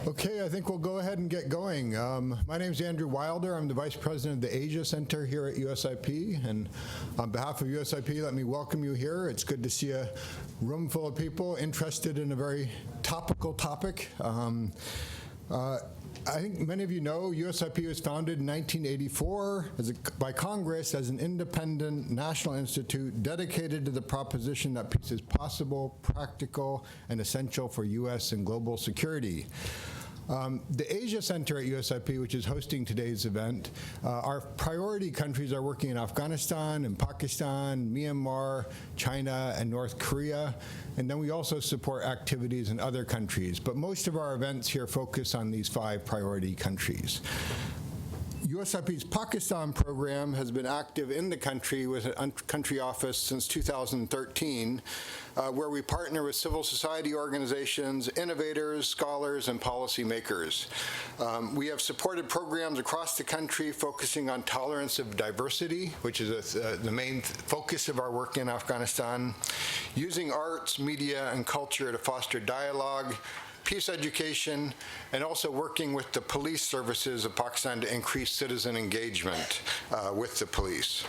Okay, I think we'll go ahead and get going. My name is Andrew Wilder. I'm the Vice President of the Asia Center here at USIP. And on behalf of USIP, let me welcome you here. It's good to see a room full of people interested in a very topical topic. I think many of you know USIP was founded in 1984 by Congress as an independent national institute dedicated to the proposition that peace is possible, practical, and essential for U.S. and global security. The Asia Center at USIP, which is hosting today's event, our priority countries are working in Afghanistan and Pakistan, Myanmar, China, and North Korea. And then we also support activities in other countries. But most of our events here focus on these 5 priority countries. USIP's Pakistan program has been active in the country with a country office since 2013, where we partner with civil society organizations, innovators, scholars, and policymakers. We have supported programs across the country focusing on tolerance of diversity, which is the main focus of our work in Afghanistan, using arts, media, and culture to foster dialogue, peace education, and also working with the police services of Pakistan to increase citizen engagement with the police.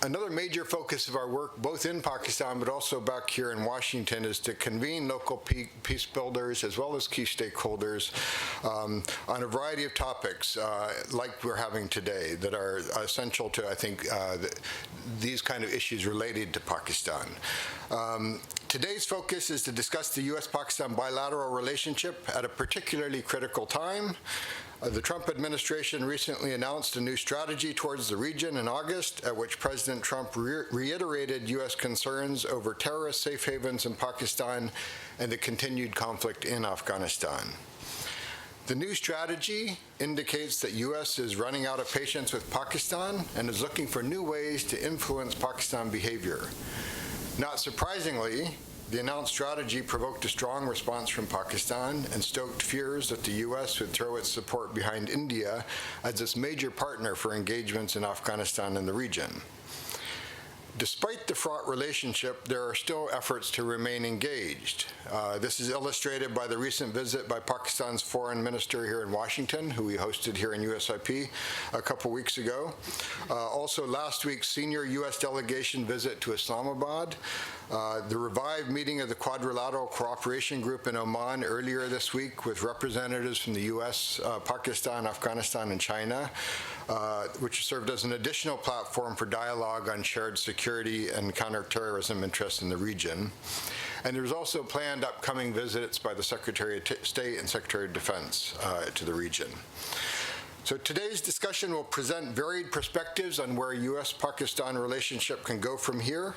Another major focus of our work, both in Pakistan but also back here in Washington, is to convene local peace builders as well as key stakeholders on a variety of topics like we're having today that are essential to, I think, these kind of issues related to Pakistan. Today's focus is to discuss the U.S. Pakistan bilateral relationship at a particularly critical time. The Trump administration recently announced a new strategy towards the region in August, at which President Trump reiterated U.S. concerns over terrorist safe havens in Pakistan and the continued conflict in Afghanistan. The new strategy indicates that U.S. is running out of patience with Pakistan and is looking for new ways to influence Pakistan behavior. Not surprisingly, the announced strategy provoked a strong response from Pakistan and stoked fears that the U.S. would throw its support behind India as its major partner for engagements in Afghanistan and the region. Despite the fraught relationship, there are still efforts to remain engaged. This is illustrated by the recent visit by Pakistan's foreign minister here in Washington, who we hosted here in USIP a couple weeks ago. Also, last week's senior U.S. delegation visit to Islamabad, the revived meeting of the Quadrilateral Cooperation Group in Oman earlier this week with representatives from the U.S., Pakistan, Afghanistan, and China, which served as an additional platform for dialogue on shared security and counterterrorism interests in the region. And there's also planned upcoming visits by the Secretary of State and Secretary of Defense to the region. So today's discussion will present varied perspectives on where U.S.-Pakistan relationship can go from here.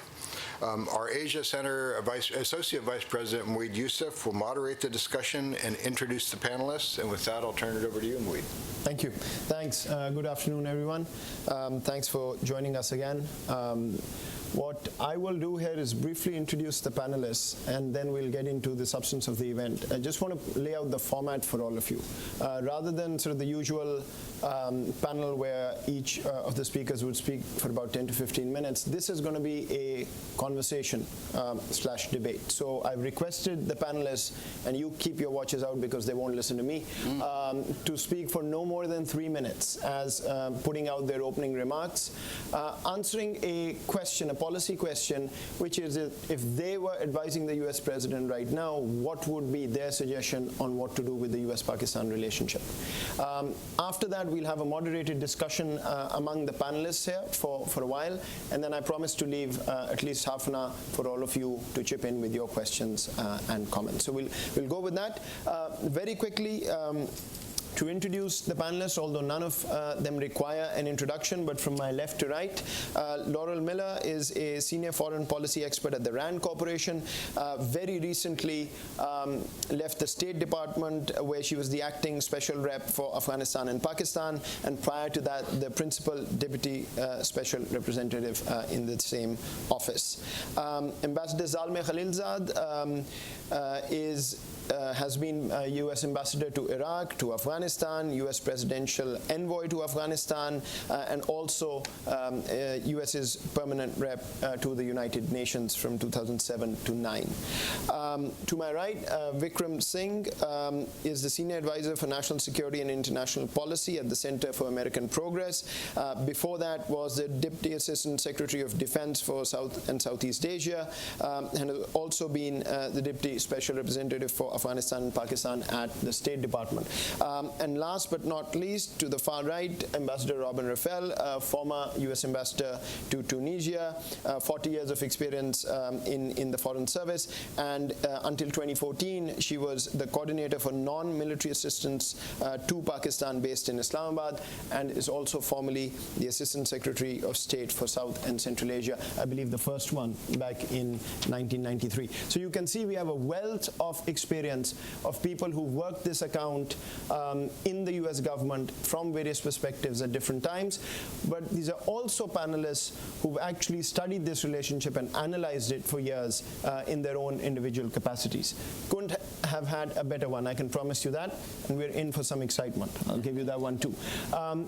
Our Asia Center Associate Vice President Mueed Yusuf will moderate the discussion and introduce the panelists. And with that, I'll turn it over to you, Mueed. Thank you. Thanks. Good afternoon, everyone. Thanks for joining us again. What I will do here is briefly introduce the panelists, and then we'll get into the substance of the event. I just want to lay out the format for all of you. Rather than sort of the usual panel where each of the speakers would speak for about 10 to 15 minutes, this is going to be a conversation / debate. So I've requested the panelists, and you keep your watches out because they won't listen to me, to speak for no more than 3 minutes as putting out their opening remarks, answering a question, a policy question, which is if they were advising the U.S. president right now, what would be their suggestion on what to do with the U.S.-Pakistan relationship. After that, we'll have a moderated discussion among the panelists here for a while, and then I promise to leave at least half an hour for all of you to chip in with your questions and comments. So we'll go with that. Very quickly, to introduce the panelists, although none of them require an introduction, but from my left to right, Laurel Miller is a senior foreign policy expert at the RAND Corporation. Very recently left the State Department, where she was the acting special rep for Afghanistan and Pakistan, and prior to that, the principal deputy special representative in the same office. Ambassador Zalmay Khalilzad is has been U.S. ambassador to Iraq, to Afghanistan, U.S. presidential envoy to Afghanistan, and also U.S.'s permanent rep to the United Nations from 2007 to 9. To my right, Vikram Singh is the Senior Advisor for National Security and International Policy at the Center for American Progress. Before that was the Deputy Assistant Secretary of Defense for South and Southeast Asia, and has also been the Deputy Special Representative for Afghanistan and Pakistan at the State Department. And last but not least, to the far right, Ambassador Raphel, former U.S. Ambassador to Tunisia, 40 years of experience in the Foreign Service, and until 2014, she was the coordinator for non-military assistance to Pakistan based in Islamabad, and is also formerly the Assistant Secretary of State for South and Central Asia, I believe the first one back in 1993. So you can see we have a wealth of experience of people who worked this account in the US government from various perspectives at different times. But these are also panelists who've actually studied this relationship and analyzed it for years in their own individual capacities. Couldn't have had a better one, I can promise you that, and we're in for some excitement. I'll give you that one too.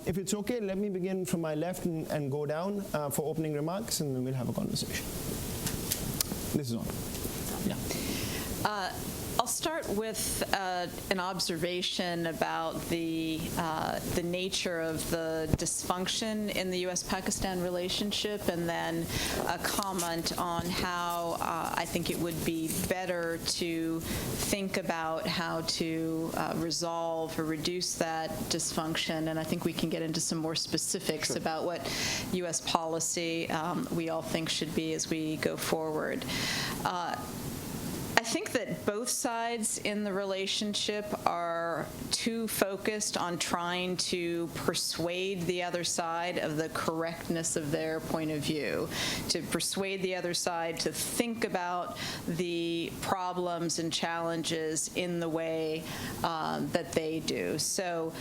If it's okay, let me begin from my left and go down for opening remarks, and then we'll have a conversation. This is on. Yeah. I'll start with an observation about the nature of the dysfunction in the U.S. Pakistan relationship, and then a comment on how I think it would be better to think about how to resolve or reduce that dysfunction. And I think we can get into some more specifics about what U.S. policy we all think should be as we go forward. I think that both sides in the relationship are too focused on trying to persuade the other side of the correctness of their point of view, to persuade the other side to think about the problems and challenges in the way that they do. So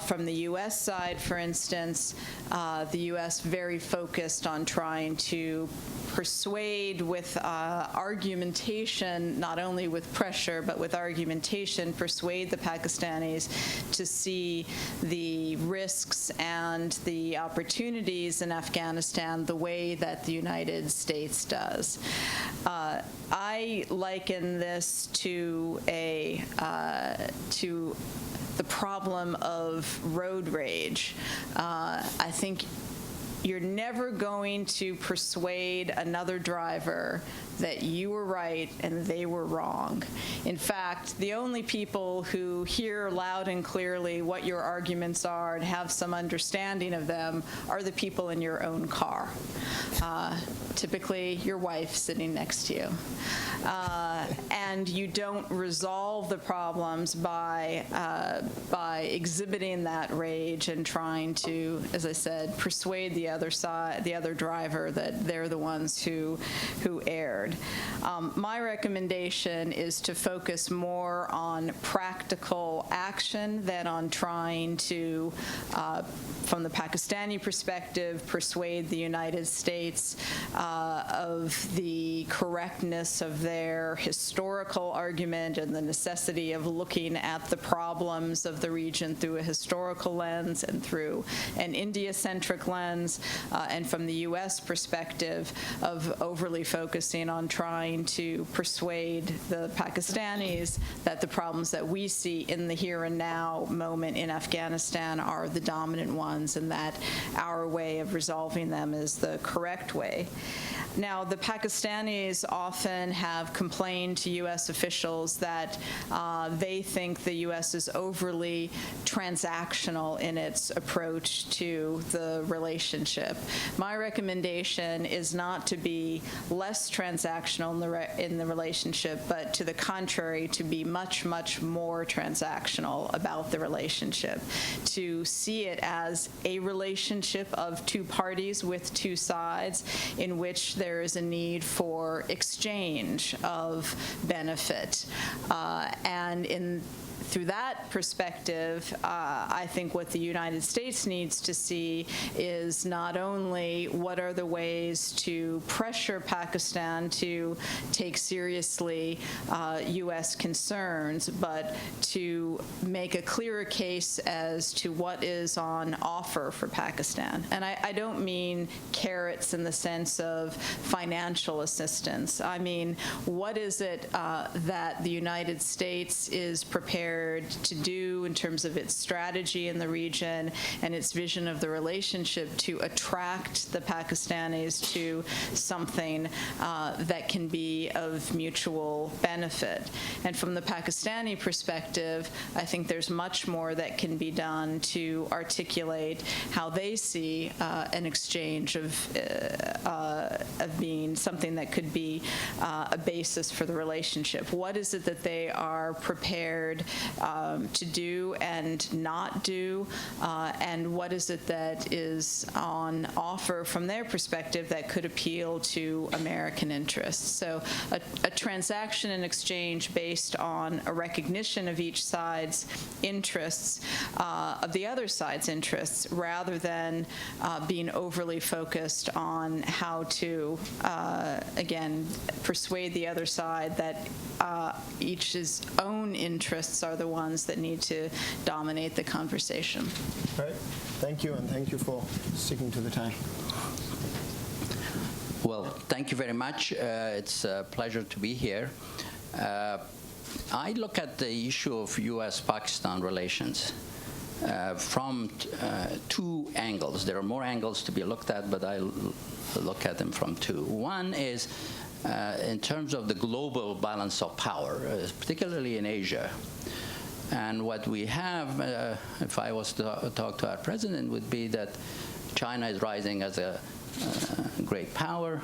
from the U.S. side, for instance, the U.S. very focused on trying to persuade with argumentation, not only with pressure, but with argumentation, persuade the Pakistanis to see the risks and the opportunities in Afghanistan the way that the United States does. I liken this to the problem of road rage. I think you're never going to persuade another driver that you were right and they were wrong. In fact, the only people who hear loud and clearly what your arguments are and have some understanding of them are the people in your own car. Typically, your wife sitting next to you. And you don't resolve the problems by exhibiting that rage and trying to, as I said, persuade the other side, the other driver, that they're the ones who erred. My recommendation is to focus more on practical action than on trying to, from the Pakistani perspective, persuade the United States of the correctness of their historical argument and the necessity of looking at the problems of the region through a historical lens and through an India-centric lens, and from the U.S. perspective of overly focusing on trying to persuade the Pakistanis that the problems that we see in the here and now moment in Afghanistan are the dominant ones and that our way of resolving them is the correct way. Now, the Pakistanis often have complained to U.S. officials that they think the U.S. is overly transactional in its approach to the relationship. My recommendation is not to be less transactional in the relationship, but to the contrary, to be much, much more transactional about the relationship, to see it as a relationship of two parties with two sides in which there is a need for exchange of benefit. And in through that perspective, I think what the United States needs to see is not only what are the ways to pressure Pakistan to take seriously U.S. concerns, but to make a clearer case as to what is on offer for Pakistan. And I don't mean carrots in the sense of financial assistance. I mean, what is it that the United States is prepared to do in terms of its strategy in the region and its vision of the relationship to attract the Pakistanis to something that can be of mutual benefit. And from the Pakistani perspective, I think there's much more that can be done to articulate how they see an exchange of being something that could be a basis for the relationship. What is it that they are prepared to do and not do, and what is it that is on offer from their perspective that could appeal to American interests? So a transaction and exchange based on a recognition of each side's interests, of the other side's interests, rather than being overly focused on how to, again, persuade the other side that each's own interests are the ones that need to dominate the conversation. Right. Thank you, and thank you for sticking to the time. Well, thank you very much. It's a pleasure to be here. I look at the issue of U.S. Pakistan relations from two angles. There are more angles to be looked at, but I look at them from two. One is in terms of the global balance of power, particularly in Asia. And what we have, if I was to talk to our president, would be that China is rising as a great power.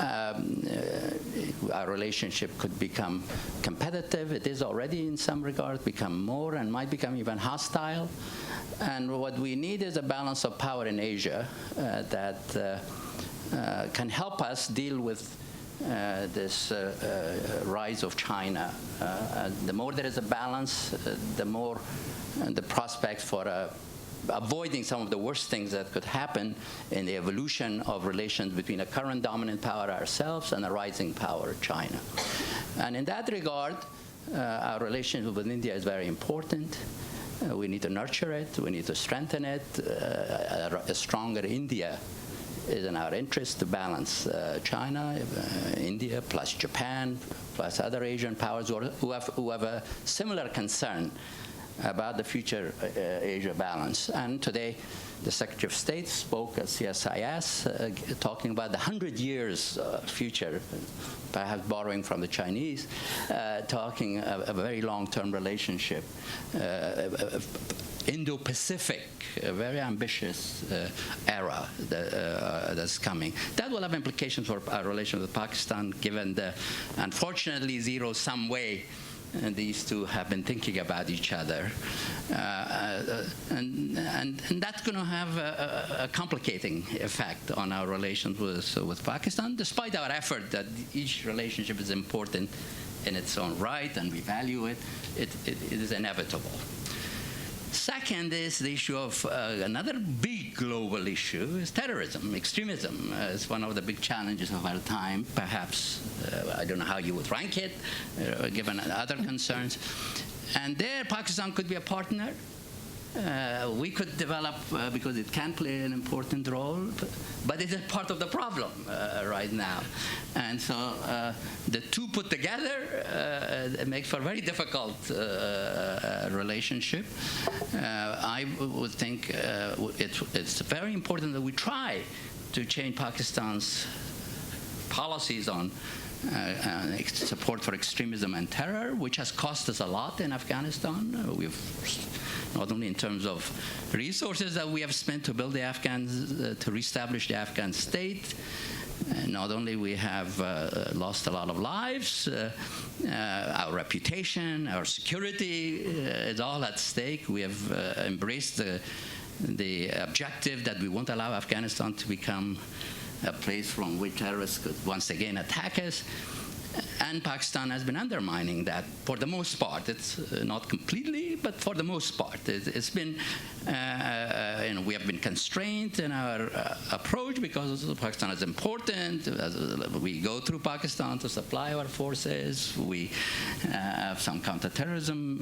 Our relationship could become competitive. It is already in some regard, become more, and might become even hostile. And what we need is a balance of power in Asia that can help us deal with this rise of China. The more there is a balance, the more the prospect for avoiding some of the worst things that could happen in the evolution of relations between a current dominant power ourselves and a rising power, China. And in that regard, our relationship with India is very important. We need to nurture it. We need to strengthen it. A stronger India is in our interest to balance China, India, plus Japan, plus other Asian powers who have a similar concern about the future Asia balance. And today, the Secretary of State spoke at CSIS, talking about the 100 years future, perhaps borrowing from the Chinese, talking a very long-term relationship, Indo-Pacific, a very ambitious era that's coming. That will have implications for our relations with Pakistan, given the, unfortunately, zero-sum way and these two have been thinking about each other. And that's going to have a complicating effect on our relations with Pakistan, despite our effort that each relationship is important in its own right and we value it. It is inevitable. Second is the issue of another big global issue is terrorism, extremism. It's one of the big challenges of our time, perhaps. I don't know how you would rank it, given other concerns. And there, Pakistan could be a partner. We could develop, because it can play an important role, but it is part of the problem right now. And so the two put together, it makes for a very difficult relationship. I would think it's very important that we try to change Pakistan's policies on support for extremism and terror, which has cost us a lot in Afghanistan. We've not only in terms of resources that we have spent to build the Afghans, to reestablish the Afghan state. Not only we have lost a lot of lives, our reputation, our security is all at stake. We have embraced the objective that we won't allow Afghanistan to become a place from which terrorists could once again attack us. And Pakistan has been undermining that for the most part. It's not completely, but for the most part. It's been, we have been constrained in our approach because Pakistan is important. We go through Pakistan to supply our forces. We have some counterterrorism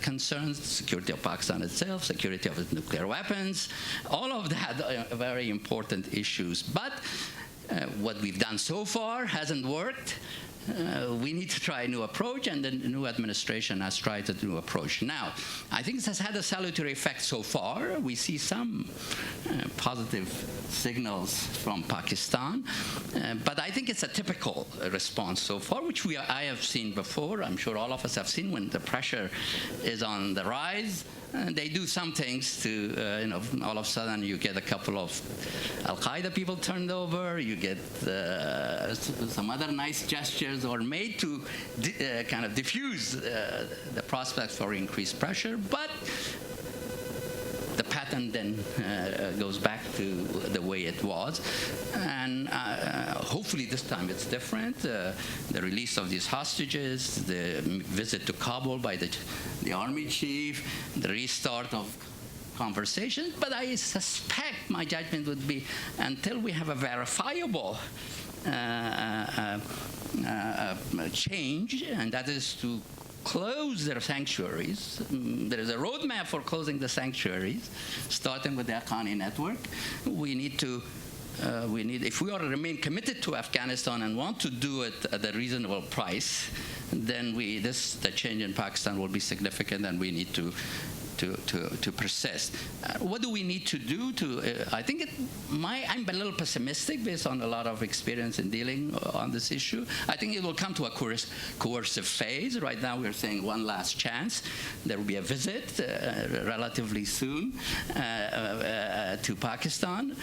concerns, security of Pakistan itself, security of its nuclear weapons. All of that are very important issues. But what we've done so far hasn't worked. We need to try a new approach, and the new administration has tried a new approach. Now, I think this has had a salutary effect so far. We see some positive signals from Pakistan, but I think it's a typical response so far, which I have seen before. I'm sure all of us have seen when the pressure is on the rise. They do some things to, all of a sudden you get a couple of Al-Qaeda people turned over, you get some other nice gestures or made to kind of diffuse the prospects for increased pressure, but the pattern then goes back to the way it was. And hopefully this time it's different. The release of these hostages, the visit to Kabul by the army chief, the restart of conversations. But I suspect my judgment would be until we have a verifiable change, and that is to close their sanctuaries. There is a roadmap for closing the sanctuaries, starting with the Haqqani network. We need to, if we are to remain committed to Afghanistan and want to do it at a reasonable price, then the change in Pakistan will be significant, and we need to persist. What do we need to do I think I'm a little pessimistic based on a lot of experience in dealing on this issue. I think it will come to a coercive phase. Right now we're saying one last chance. There will be a visit relatively soon to Pakistan.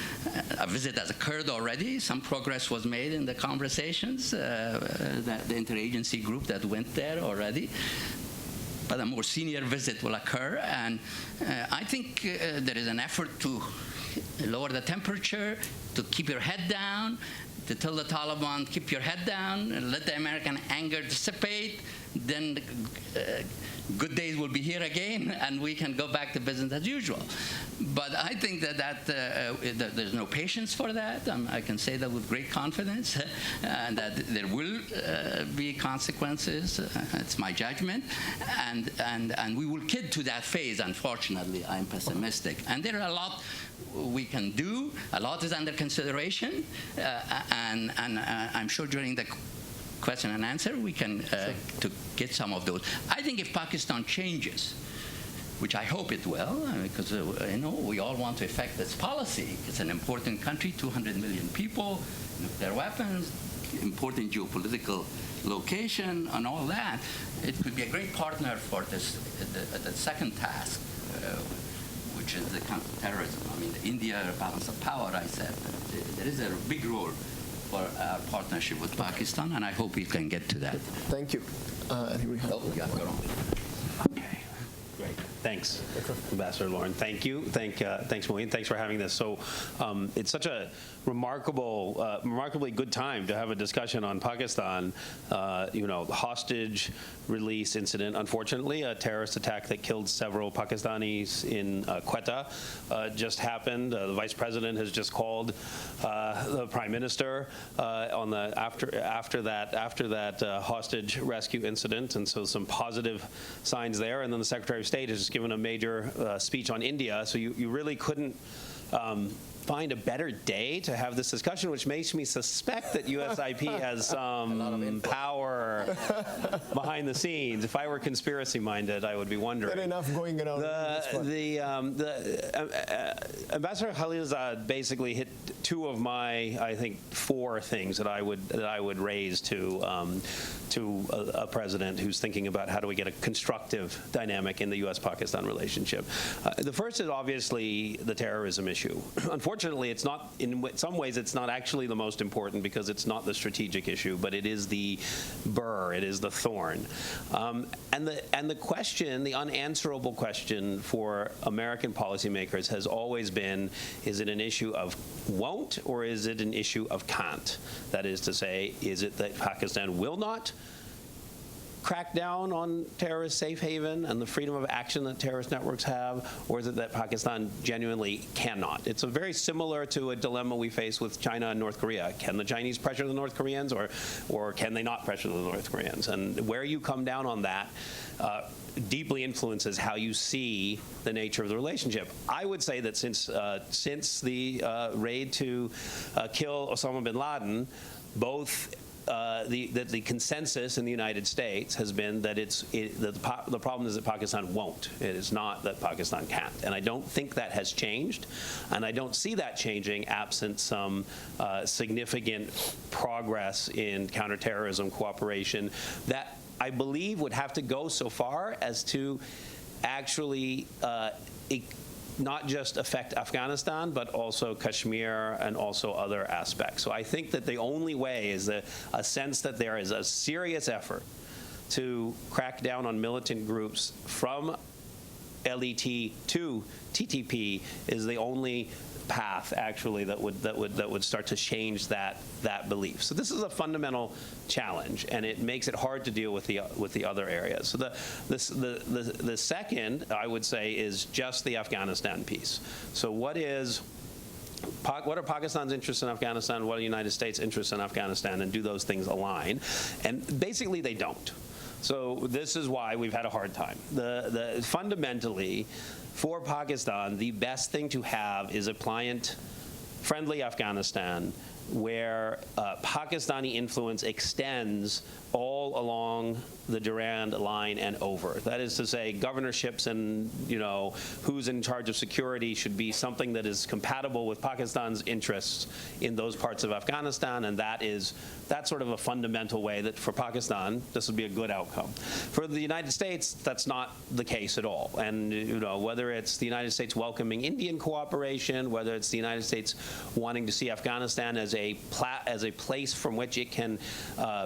A visit has occurred already. Some progress was made in the conversations, the interagency group that went there already. But a more senior visit will occur, and I think there is an effort to lower the temperature, to keep your head down, to tell the Taliban, keep your head down, and let the American anger dissipate. Then good days will be here again, and we can go back to business as usual. But I think that there's no patience for that. I can say that with great confidence, and that there will be consequences. It's my judgment, and we will get to that phase. Unfortunately, I'm pessimistic, and there are a lot we can do. A lot is under consideration, and I'm sure during the question and answer we can to get some of those. I think if Pakistan changes, which I hope it will, because we all want to affect its policy. It's an important country, 200 million people, nuclear weapons, important geopolitical location, and all that. It could be a great partner for the second task, which is the counterterrorism. I mean, the India balance of power, I said. There is a big role for our partnership with Pakistan, and I hope we can get to that. Thank you. Okay, great. Thanks, Ambassador Lauren. Thank you. Thanks, Moeen. Thanks for having this. So it's such a remarkably good time to have a discussion on Pakistan. Hostage release incident. Unfortunately, a terrorist attack that killed several Pakistanis in Quetta just happened. The Vice President has just called the Prime Minister on the after that hostage rescue incident, and so some positive signs there. And then the Secretary of State has just given a major speech on India. So you really couldn't find a better day to have this discussion, which makes me suspect that USIP has some power behind the scenes. If I were conspiracy-minded, I would be wondering. Not enough going around. Ambassador Khalilzad basically hit two of my, I think, four things that I would raise to a president who's thinking about how do we get a constructive dynamic in the U.S.-Pakistan relationship. The first is obviously the terrorism issue. Unfortunately, it's not, in some ways, it's not actually the most important because it's not the strategic issue, but it is the burr burr, it is the thorn. And the question, the unanswerable question for American policymakers has always been, is it an issue of won't or is it an issue of can't? That is to say, is it that Pakistan will not crack down on terrorist safe haven and the freedom of action that terrorist networks have, or is it that Pakistan genuinely cannot? It's a very similar to a dilemma we face with China and North Korea. Can the Chinese pressure the North Koreans, or can they not pressure the North Koreans? And where you come down on that deeply influences how you see the nature of the relationship. I would say that since the raid to kill Osama bin Laden, both the consensus in the United States has been that the problem is that Pakistan won't. It is not that Pakistan can't. And I don't think that has changed. And I don't see that changing absent some significant progress in counterterrorism cooperation that I believe would have to go so far as to actually not just affect Afghanistan, but also Kashmir and also other aspects. So I think that the only way is a sense that there is a serious effort to crack down on militant groups from LET to TTP is the only path actually that would start to change that belief. So this is a fundamental challenge, and it makes it hard to deal with the other areas. So the second, I would say, is just the Afghanistan piece. So what are Pakistan's interests in Afghanistan? What are the United States' interests in Afghanistan? And do those things align? And basically they don't. So this is why we've had a hard time. Fundamentally, for Pakistan, the best thing to have is a pliant, friendly Afghanistan where Pakistani influence extends all along the Durand line and over. That is to say, governorships and who's in charge of security should be something that is compatible with Pakistan's interests in those parts of Afghanistan, and that's sort of a fundamental way that for Pakistan this would be a good outcome. For the United States, that's not the case at all. And whether it's the United States welcoming Indian cooperation, whether it's the United States wanting to see Afghanistan as a place from which it can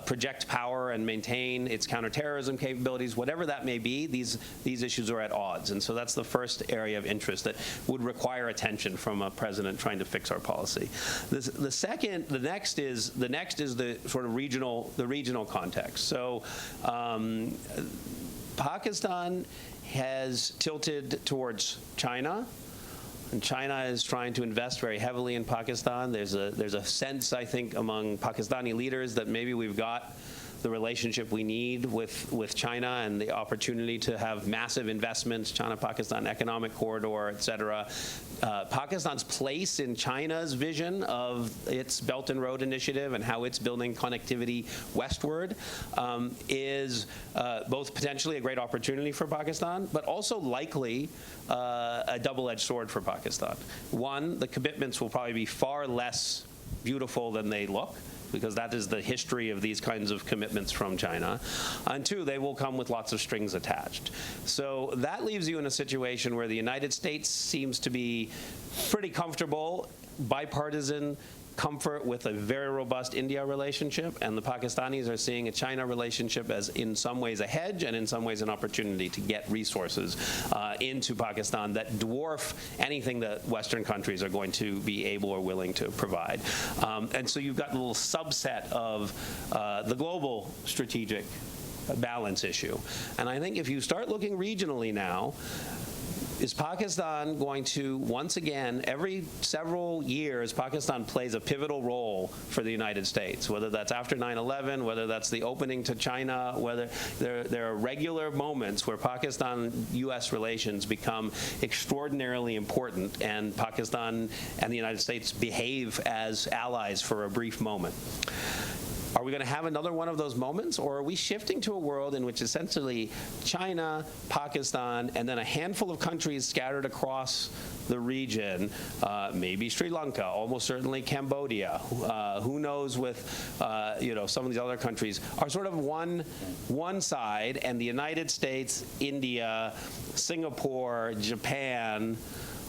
project power and maintain its counterterrorism capabilities, whatever that may be, these issues are at odds. And so that's the first area of interest that would require attention from a president trying to fix our policy. The next is the sort of regional context. So Pakistan has tilted towards China. And China is trying to invest very heavily in Pakistan. There's a sense, I think, among Pakistani leaders that maybe we've got the relationship we need with China and the opportunity to have massive investments, China-Pakistan economic corridor, et cetera. Pakistan's place in China's vision of its Belt and Road Initiative and how it's building connectivity westward is both potentially a great opportunity for Pakistan, but also likely a double-edged sword for Pakistan. One, the commitments will probably be far less beautiful than they look, because that is the history of these kinds of commitments from China. And two, they will come with lots of strings attached. So that leaves you in a situation where the United States seems to be pretty comfortable, bipartisan comfort with a very robust India relationship, and the Pakistanis are seeing a China relationship as in some ways a hedge and in some ways an opportunity to get resources into Pakistan that dwarf anything that Western countries are going to be able or willing to provide. And so you've got a little subset of the global strategic balance issue. And I think if you start looking regionally now, is Pakistan going to, once again, every several years, Pakistan plays a pivotal role for the United States, whether that's after 9/11, whether that's the opening to China, whether there are regular moments where Pakistan-U.S. relations become extraordinarily important, and Pakistan and the United States behave as allies for a brief moment. Are we going to have another one of those moments, or are we shifting to a world in which essentially China, Pakistan, and then a handful of countries scattered across the region, maybe Sri Lanka, almost certainly Cambodia, who knows with some of these other countries, are sort of one side, and the United States, India, Singapore, Japan,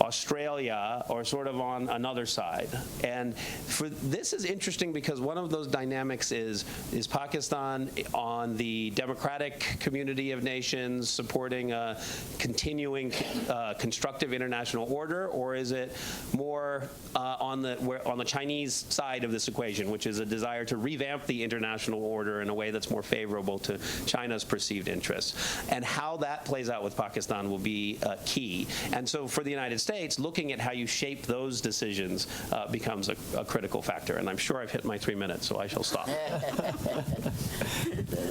Australia are sort of on another side. And this is interesting because one of those dynamics is Pakistan on the democratic community of nations supporting a continuing constructive international order, or is it more on the Chinese side of this equation, which is a desire to revamp the international order in a way that's more favorable to China's perceived interests? And how that plays out with Pakistan will be key. And so for the United States, looking at how you shape those decisions becomes a critical factor. And I'm sure I've hit my 3 minutes, so I shall stop.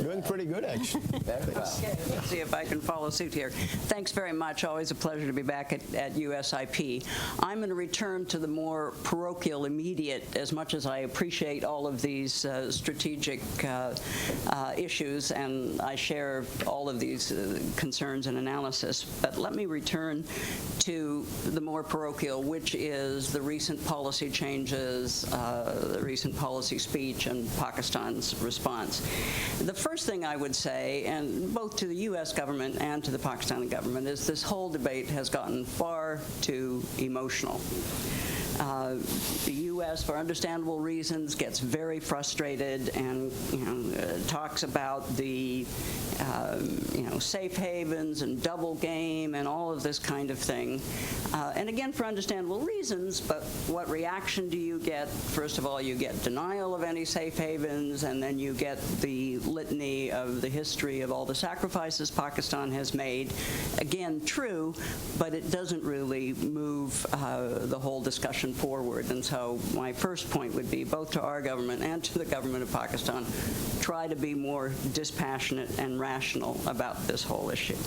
Doing pretty good, actually. Okay, let's see if I can follow suit here. Thanks very much. Always a pleasure to be back at USIP. I'm going to return to the more parochial, immediate, as much as I appreciate all of these strategic issues, and I share all of these concerns and analysis. But let me return to the more parochial, which is the recent policy changes, the recent policy speech, and Pakistan's response. The first thing I would say, and both to the U.S. government and to the Pakistani government, is this whole debate has gotten far too emotional. The U.S., for understandable reasons, gets very frustrated and talks about the safe havens and double game and all of this kind of thing. And again, for understandable reasons, but what reaction do you get? First of all, you get denial of any safe havens, and then you get the litany of the history of all the sacrifices Pakistan has made. Again, true, but it doesn't really move the whole discussion forward. And so my first point would be, both to our government and to the government of Pakistan, try to be more dispassionate and rational about this whole issue.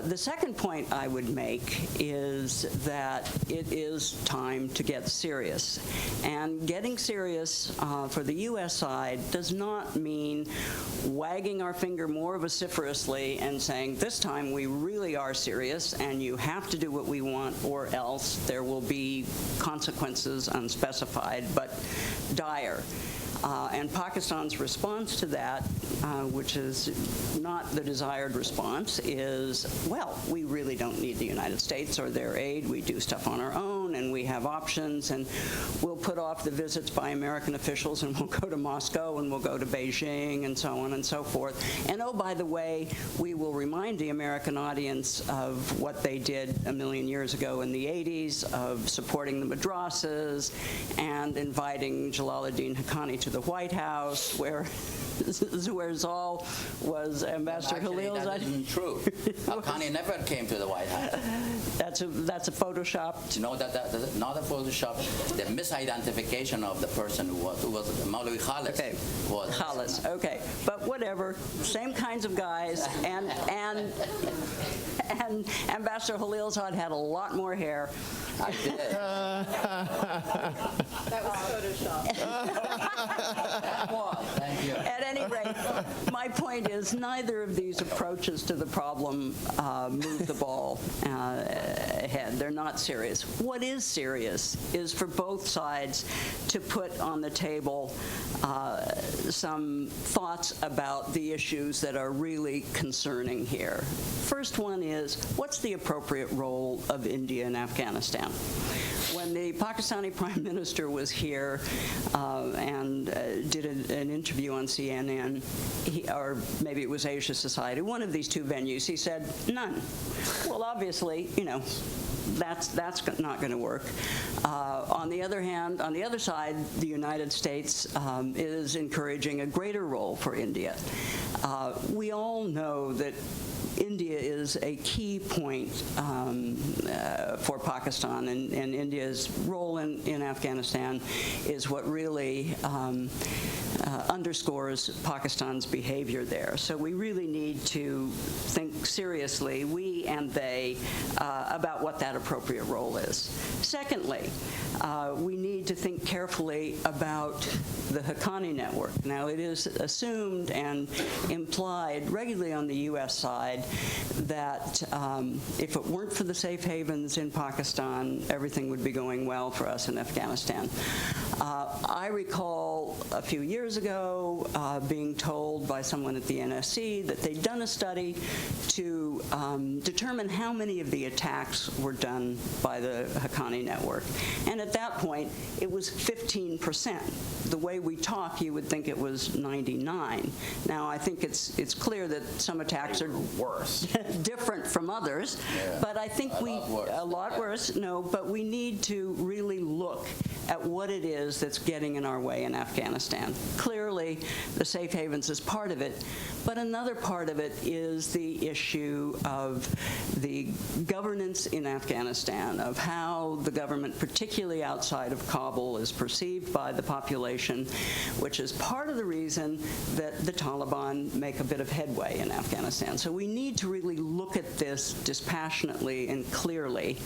The second point I would make is that it is time to get serious. And getting serious for the U.S. side does not mean wagging our finger more vociferously and saying, this time we really are serious and you have to do what we want or else there will be consequences unspecified but dire. And Pakistan's response to that, which is not the desired response, is, well, we really don't need the United States or their aid. We do stuff on our own, and we have options, and we'll put off the visits by American officials, and we'll go to Moscow, and we'll go to Beijing, and so on and so forth. And oh, by the way, we will remind the American audience of what they did a million years ago in the 80s, of supporting the madrasas and inviting Jalaluddin Haqqani to the White House, where Zal was Ambassador Khalilzad. That isn't true. Haqqani never came to the White House. That's a Photoshop. No, that's not a Photoshop. The misidentification of the person who was Maulawi Khalis. Okay, Khalis. Okay, but whatever. Same kinds of guys, and Ambassador Khalilzad had a lot more hair. I did. That was Photoshop. That was. Thank you. At any rate, my point is neither of these approaches to the problem move the ball ahead. They're not serious. What is serious is for both sides to put on the table some thoughts about the issues that are really concerning here. First one is, what's the appropriate role of India in Afghanistan? When the Pakistani Prime Minister was here and did an interview on CNN, or maybe it was Asia Society, one of these two venues, he said, none. Well, obviously, that's not going to work. On the other hand, on the other side, the United States is encouraging a greater role for India. We all know that India is a key point for Pakistan, and India's role in Afghanistan is what really underscores Pakistan's behavior there. So we really need to think seriously, we and they, about what that appropriate role is. Secondly, we need to think carefully about the Haqqani network. Now, it is assumed and implied regularly on the U.S. side that if it weren't for the safe havens in Pakistan, everything would be going well for us in Afghanistan. I recall a few years ago, ago being told by someone at the NSC that they'd done a study to determine how many of the attacks were done by the Haqqani network. And at that point, it was 15%. The way we talk, you would think it was 99. Now, I think it's clear that some attacks are worse, different from others, but I think a lot worse, no, but we need to really look at what it is that's getting in our way in Afghanistan. Clearly, the safe havens is part of it, but another part of it is the issue of the governance in Afghanistan, of how the government, particularly outside of Kabul, is perceived by the population, which is part of the reason that the Taliban make a bit of headway in Afghanistan. So we need to really look at this dispassionately and clearly.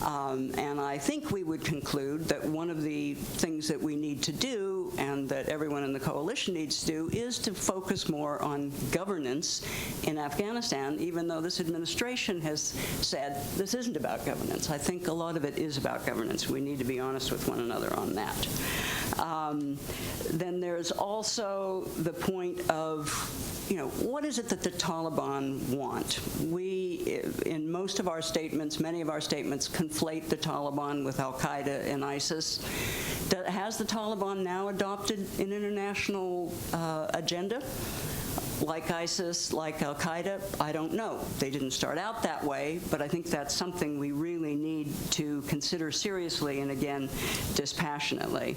And I think we would conclude that one of the things that we need to do, and that everyone in the coalition needs to do, is to focus more on governance in Afghanistan, even though this administration has said this isn't about governance. I think a lot of it is about governance. We need to be honest with one another on that. Then there's also the point of, what is it that the Taliban want? We, in most of our statements, many of our statements, conflate the Taliban with al-Qaeda and ISIS. Has the Taliban now adopted an international agenda? Like ISIS, like al-Qaeda, I don't know. They didn't start out that way, but I think that's something we really need to consider seriously and, again, dispassionately.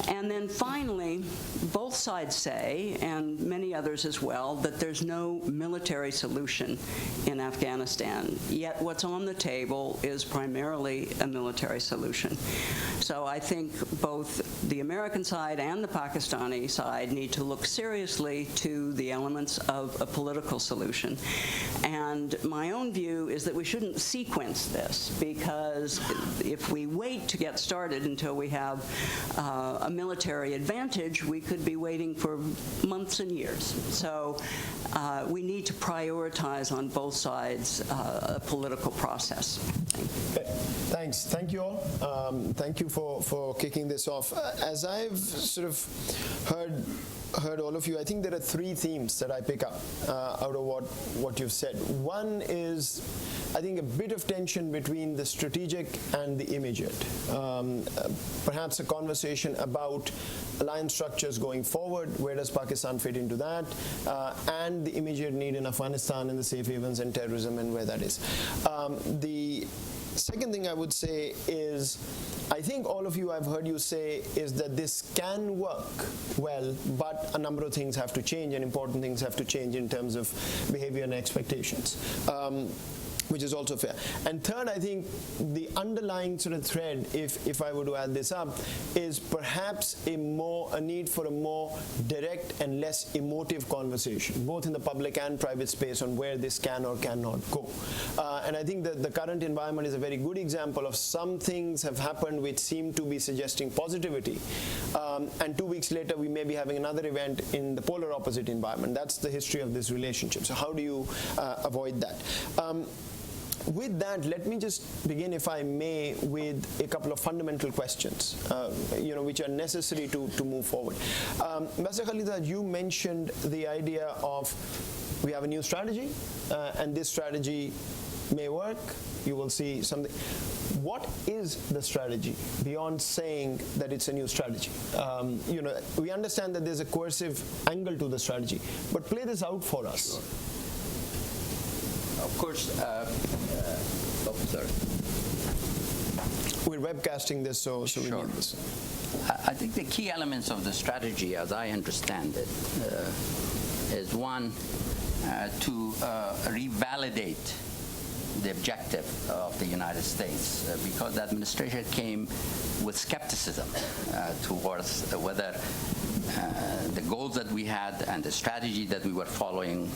And then finally, both sides say, and many others as well, that there's no military solution in Afghanistan. Yet what's on the table is primarily a military solution. So I think both the American side and the Pakistani side need to look seriously to the elements of a political solution. And my own view is that we shouldn't sequence this, because if we wait to get started until we have a military advantage, we could be waiting for months and years. So we need to prioritize on both sides a political process. Thanks. Thank you all. Thank you for kicking this off. As I've sort of heard all of you, I think there are three themes that I pick up out of what you've said. One is, I think, a bit of tension between the strategic and the immediate. Perhaps a conversation about alliance structures going forward, where does Pakistan fit into that, and the immediate need in Afghanistan and the safe havens and terrorism and where that is. The second thing I would say is, I think all of you, I've heard you say, is that this can work well, but a number of things have to change, and important things have to change in terms of behavior and expectations. Which is also fair. And third, I think the underlying sort of thread, if I were to add this up, is perhaps a need for a more direct and less emotive conversation, both in the public and private space, on where this can or cannot go. And I think that the current environment is a very good example of some things have happened which seem to be suggesting positivity. And 2 weeks later, we may be having another event in the polar opposite environment. That's the history of this relationship. So how do you avoid that? With that, let me just begin, if I may, with a couple of fundamental questions, which are necessary to move forward. Ambassador Khalilzad, you mentioned the idea of, we have a new strategy, and this strategy may work. You will see something. What is the strategy beyond saying that it's a new strategy? We understand that there's a coercive angle to the strategy, but play this out for us. Sure. Of course, sorry. We're webcasting this, so we need this. I think the key elements of the strategy, as I understand it, is one, to revalidate the objective of the United States, because the administration came with skepticism towards whether the goals that we had and the strategy that we were following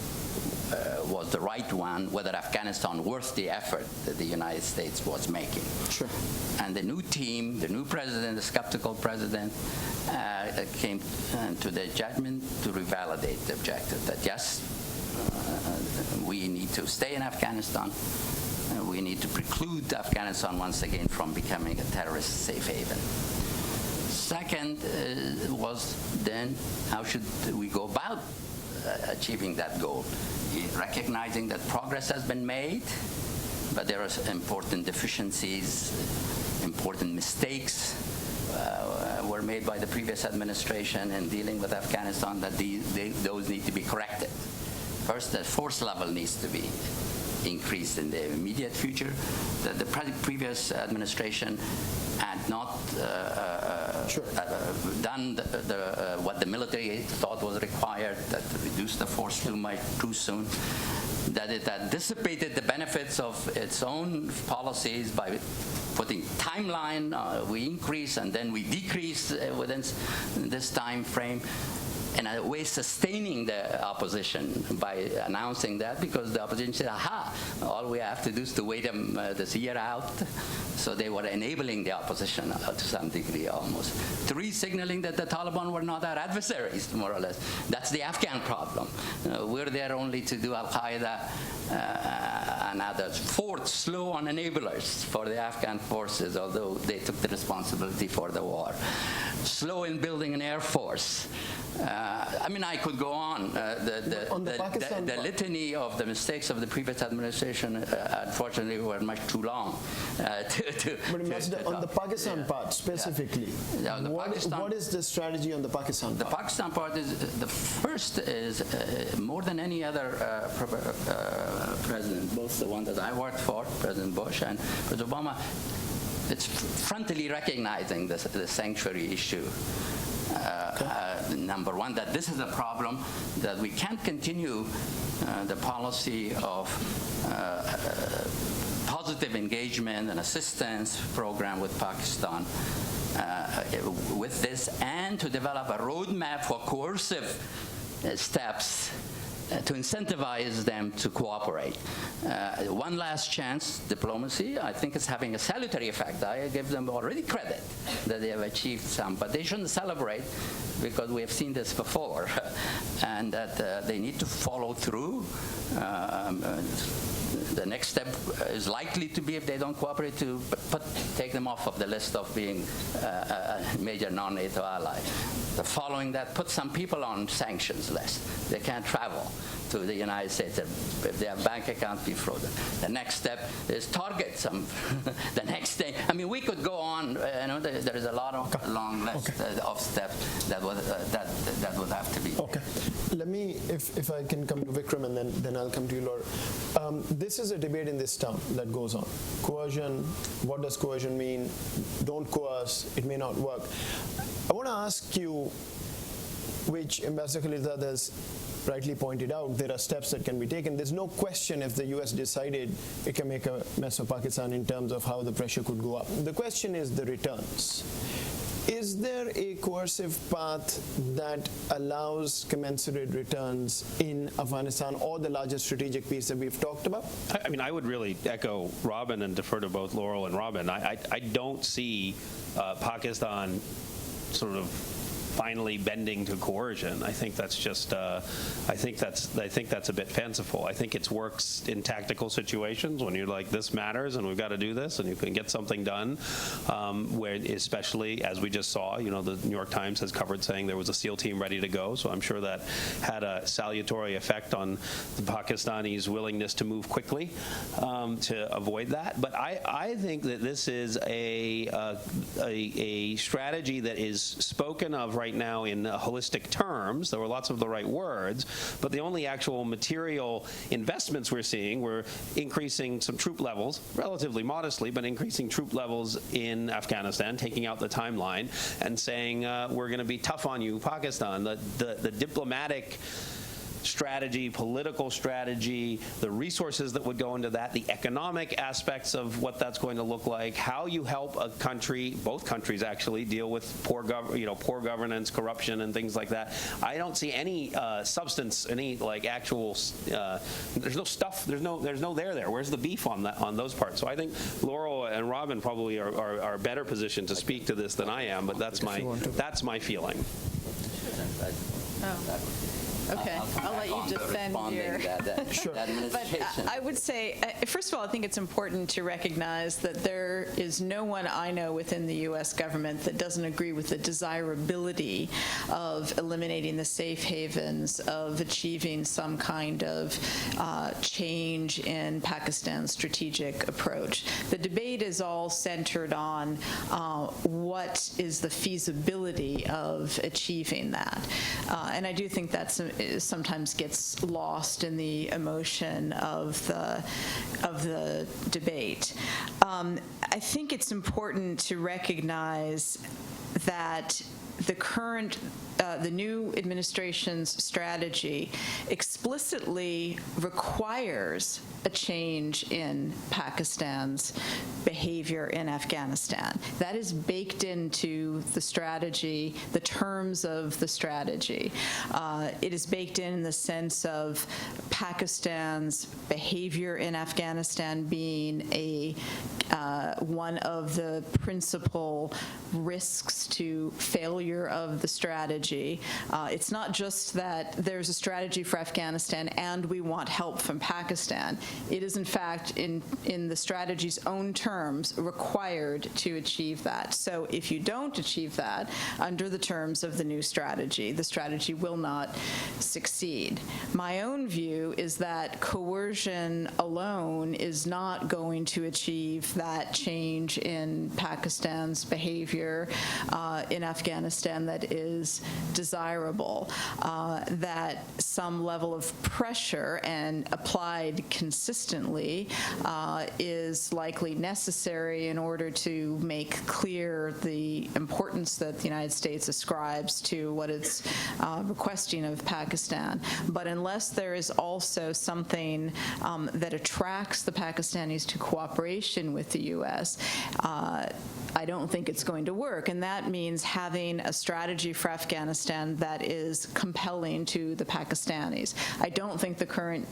was the right one, whether Afghanistan worth the effort that the United States was making. Sure. And the new team, the new president, the skeptical president, came to the judgment to revalidate the objective that yes, we need to stay in Afghanistan. We need to preclude Afghanistan once again from becoming a terrorist safe haven. Second was then how should we go about achieving that goal? Recognizing that progress has been made, but there are important deficiencies, important mistakes were made by the previous administration in dealing with Afghanistan, that those need to be corrected. First, the force level needs to be increased in the immediate future. The previous administration had not done what the military thought was required, that reduced the force too soon, that it had dissipated the benefits of its own policies by putting timeline, we increase and then we decrease within this time frame, in a way sustaining the opposition by announcing that, because the opposition said, aha, all we have to do is to wait them this year out. So they were enabling the opposition to some degree almost. Three, signaling that the Taliban were not our adversaries, more or less. That's the Afghan problem. We're there only to do Al-Qaeda and others. Fourth, slow on enablers for the Afghan forces, although they took the responsibility for the war. Slow in building an air force. I mean, I could go on. The litany of the mistakes of the previous administration, unfortunately, were much too long. On the Pakistan part specifically, what is the strategy on the Pakistan part? The Pakistan part is, the first is, more than any other president, both the one that I worked for, President Bush and President Obama, it's frontally recognizing the sanctuary issue. Number one, that this is a problem, that we can't continue the policy of positive engagement and assistance program with Pakistan with this, and to develop a roadmap for coercive steps to incentivize them to cooperate. One last chance, diplomacy, I think it's having a salutary effect. I give them already credit that they have achieved some, but they shouldn't celebrate, because we have seen this before, and that they need to follow through. The next step is likely to be, if they don't cooperate, to take them off of the list of being a major non-NATO ally. The following that, put some people on sanctions list. They can't travel to the United States. If they have bank accounts, be frozen. The next step is target some. The next thing, I mean, we could go on. There is a long list of steps that would have to be. Okay, let me, if I can come to Vikram, and then I'll come to you, Laura. This is a debate in this town that goes on. Coercion, what does coercion mean? Don't coerce, it may not work. I want to ask you, which Ambassador Khalilzad has rightly pointed out, there are steps that can be taken. There's no question if the US decided it can make a mess of Pakistan in terms of how the pressure could go up. The question is the returns. Is there a coercive path that allows commensurate returns in Afghanistan, or the larger strategic piece that we've talked about? I mean, I would really echo Robin and defer to both Laurel and Robin. I don't see Pakistan sort of finally bending to coercion. I think that's just. I think that's a bit fanciful. I think it works in tactical situations when you're like, this matters and we've got to do this, and you can get something done. Where, especially as we just saw, the New York Times has covered saying there was a SEAL team ready to go. So I'm sure that had a salutary effect on the Pakistanis' willingness to move quickly to avoid that. But I think that this is a strategy that is spoken of right now in holistic terms. There were lots of the right words, but the only actual material investments we're seeing were increasing some troop levels, relatively modestly, but increasing troop levels in Afghanistan, taking out the timeline, and saying we're going to be tough on you, Pakistan. The diplomatic strategy, political strategy, the resources that would go into that, the economic aspects of what that's going to look like, how you help a country, both countries actually, deal with poor governance, corruption, and things like that. I don't see any substance, any actual. There's no stuff. There's no there. Where's the beef on those parts? So I think Laurel and Robin probably are better positioned to speak to this than I am. But that's my feeling. Okay, I'll let you defend your. That administration. But I would say, first of all, I think it's important to recognize that there is no one I know within the U.S. government that doesn't agree with the desirability of eliminating the safe havens, of achieving some kind of change in Pakistan's strategic approach. The debate is all centered on what is the feasibility of achieving that. And I do think that sometimes gets lost in the emotion of the debate. I think it's important to recognize that the new administration's strategy explicitly requires a change in Pakistan's behavior in Afghanistan. That is baked into the strategy, the terms of the strategy. It is baked in the sense of Pakistan's behavior in Afghanistan being one of the principal risks to failure of the strategy. It's not just that there's a strategy for Afghanistan and we want help from Pakistan. It is, in fact, in the strategy's own terms, required to achieve that. So if you don't achieve that under the terms of the new strategy, the strategy will not succeed. My own view is that coercion alone is not going to achieve that change in Pakistan's behavior in Afghanistan that is desirable, that some level of pressure and applied consistently is likely necessary in order to make clear the importance that the United States ascribes to what it's requesting of Pakistan. But unless there is also something that attracts the Pakistanis to cooperation with the U.S., I don't think it's going to work. And that means having a strategy for Afghanistan that is compelling to the Pakistanis. I don't think the current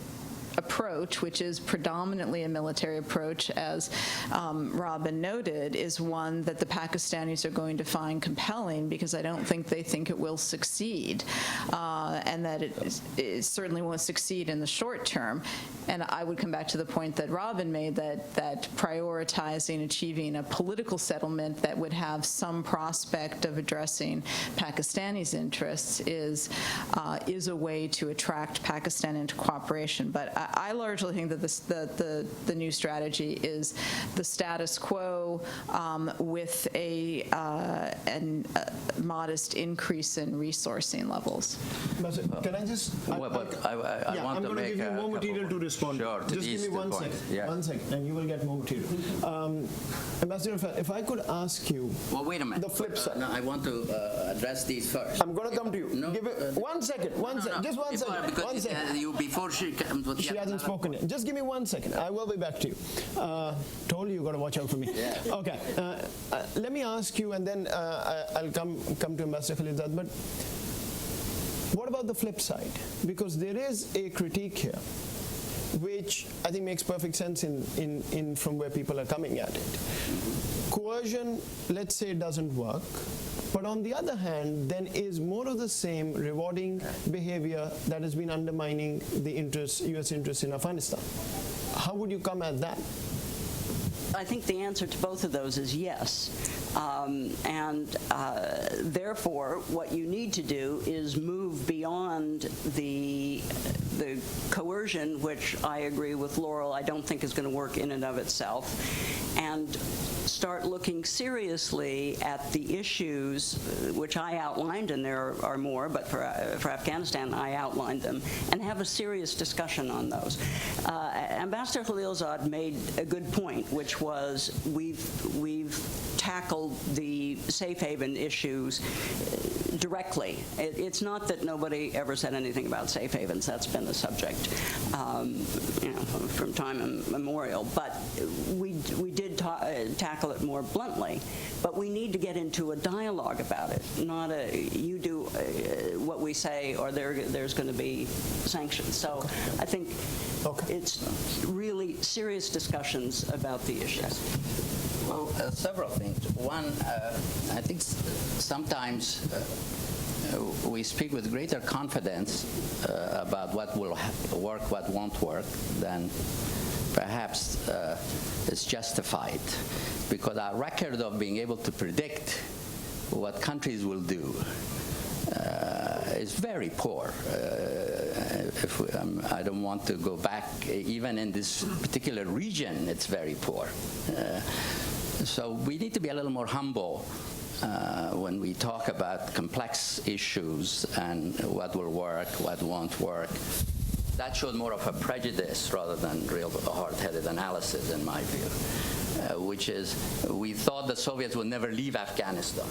approach, which is predominantly a military approach, as Robin noted, is one that the Pakistanis are going to find compelling, because I don't think they think it will succeed, and that it certainly won't succeed in the short term. And I would come back to the point that Robin made, that prioritizing achieving a political settlement that would have some prospect of addressing Pakistani's interests is a way to attract Pakistan into cooperation. But I largely think that the new strategy is the status quo with a modest increase in resourcing levels. Can I just? I want to make give you more material to respond. Sure, just give me 1 second. Yeah. 1 second, and you will get more material. Ambassador Raphel, if I could ask you. Well, wait a minute. The flip side. No, I want to address these first. I'm going to come to you. No, give it 1 second. Just 1 second. Because 1 second. before she comes with She hasn't spoken yet. Just give me 1 second. I will be back to you. Told you got to watch out for me. Yeah. Okay. Let me ask you, and then I'll come to Ambassador Khalilzad. But what about the flip side? Because there is a critique here, which I think makes perfect sense in from where people are coming at it. Coercion, let's say, doesn't work. But on the other hand, then is more of the same rewarding behavior that has been undermining the U.S. interests in Afghanistan. How would you come at that? I think the answer to both of those is yes. Therefore, what you need to do is move beyond the coercion, which I agree with Laurel, I don't think is going to work in and of itself, and start looking seriously at the issues which I outlined, and there are more, but for Afghanistan I outlined them, and have a serious discussion on those. Ambassador Khalilzad made a good point, which was we've tackled the safe haven issues directly. It's not that nobody ever said anything about safe havens. That's been the subject, from time immemorial. But we did tackle it more bluntly. But we need to get into a dialogue about it, not you do what we say, or there's going to be sanctions. So I think it's really serious discussions about the issues. Well, several things. One, I think sometimes we speak with greater confidence about what will work, what won't work, than perhaps is justified, because our record of being able to predict what countries will do is very poor. I don't want to go back, even in this particular region, it's very poor. So we need to be a little more humble when we talk about complex issues and what will work, what won't work. That showed more of a prejudice rather than real hard-headed analysis, in my view, which is we thought the Soviets would never leave Afghanistan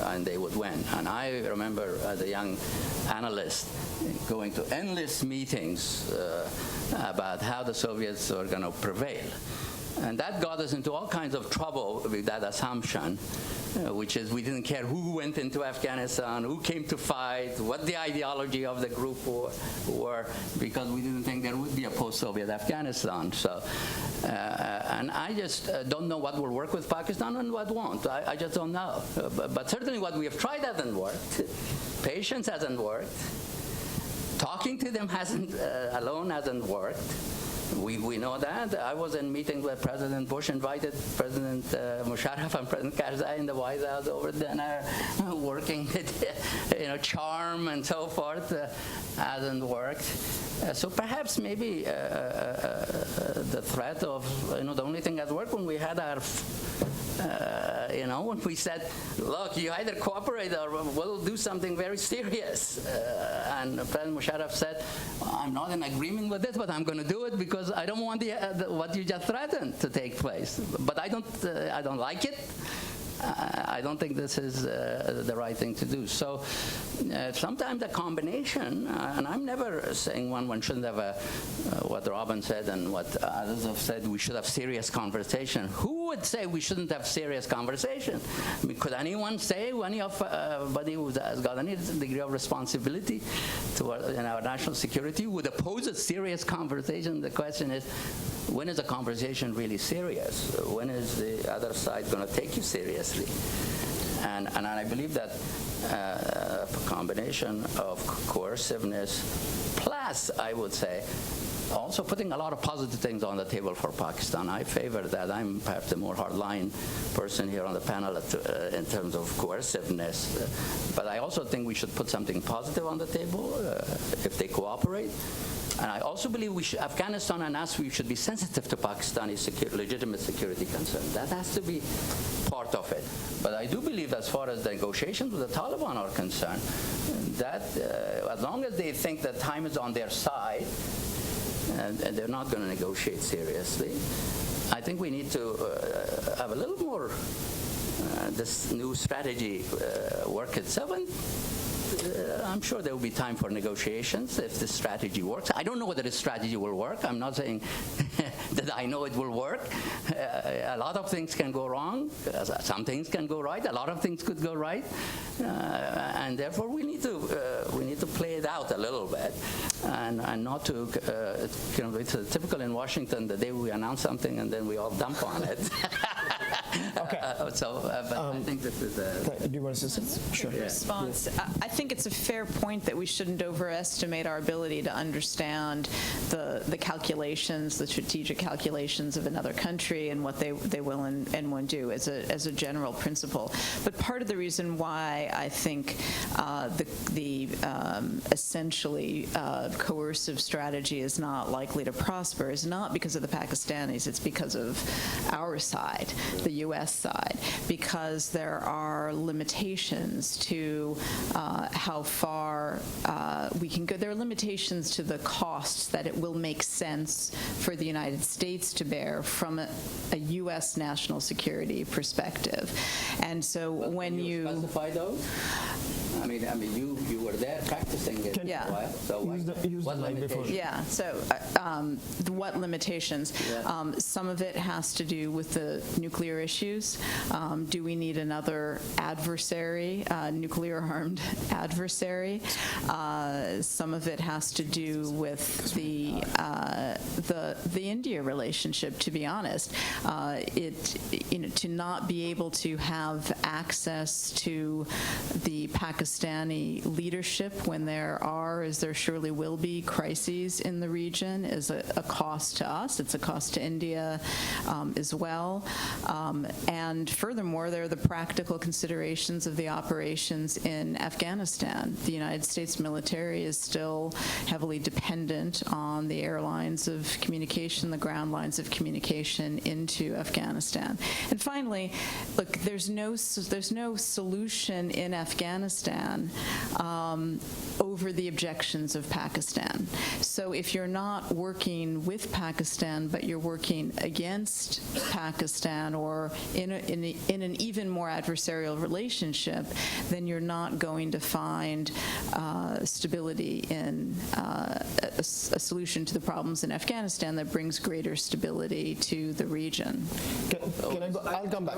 and they would win. And I remember as a young analyst going to endless meetings about how the Soviets were going to prevail. And that got us into all kinds of trouble with that assumption, which is we didn't care who went into Afghanistan, who came to fight, what the ideology of the group were, because we didn't think there would be a post-Soviet Afghanistan. So, and I just don't know what will work with Pakistan and what won't. I just don't know. But certainly what we have tried hasn't worked. Patience hasn't worked. Talking to them alone hasn't worked. We know that. I was in meetings where President Bush invited President Musharraf and President Karzai in the White House over dinner, working with charm and so forth. Hasn't worked. So perhaps maybe the threat of, the only thing that worked when we had our when we said, look, you either cooperate or we'll do something very serious. And President Musharraf said, I'm not in agreement with this, but I'm going to do it because I don't want what you just threatened to take place. But I don't like it. I don't think this is the right thing to do. So sometimes a combination, and I'm never saying one shouldn't have what Robin said and what others have said, we should have serious conversation. Who would say we shouldn't have serious conversation? I mean, could anyone say, anybody who has got any degree of responsibility to our national security would oppose a serious conversation? The question is, when is a conversation really serious? When is the other side going to take you seriously? And I believe that a combination of coerciveness plus, I would say, also putting a lot of positive things on the table for Pakistan. I favor that. I'm perhaps the more hardline person here on the panel in terms of coerciveness. But I also think we should put something positive on the table if they cooperate. And I also believe Afghanistan and us, we should be sensitive to Pakistani legitimate security concerns. That has to be part of it. But I do believe as far as the negotiations with the Taliban are concerned, that as long as they think that time is on their side, and they're not going to negotiate seriously, I think we need to have a little more this new strategy work itself. And I'm sure there will be time for negotiations if this strategy works. I don't know whether this strategy will work. I'm not saying that I know it will work. A lot of things can go wrong. Some things can go right. A lot of things could go right. And therefore, we need to play it out a little bit, and not to it's typical in Washington the day we announce something and then we all dump on it. Okay. But I think this is do you want to say something? Sure. Response. I think it's a fair point that we shouldn't overestimate our ability to understand the calculations, the strategic calculations of another country and what they will and won't do as a general principle. But part of the reason why I think the essentially coercive strategy is not likely to prosper is not because of the Pakistanis, it's because of our side, the U.S. side, because there are limitations to how far we can go. There are limitations to the costs that it will make sense for the United States to bear from a U.S. national security perspective. And so when you specify those? I mean, you were there practically. practicing it for Yeah. a while. So use what the mic before. limitations? Yeah, so what limitations? Yeah. Some of it has to do with the nuclear issues. Do we need another adversary, nuclear-armed adversary? Some of it has to do with the India relationship, to be honest. To not be able to have access to the Pakistani leadership when there are, as there surely will be, crises in the region is a cost to us. It's a cost to India as well. And furthermore, there are the practical considerations of the operations in Afghanistan. The United States military is still heavily dependent on the airlines of communication, the ground lines of communication into Afghanistan. And finally, look, there's no solution in Afghanistan over the objections of Pakistan. So if you're not working with Pakistan, but you're working against Pakistan or in an even more adversarial relationship, then you're not going to find stability in a solution to the problems in Afghanistan that brings greater stability to the region. Can I go? I'll come back.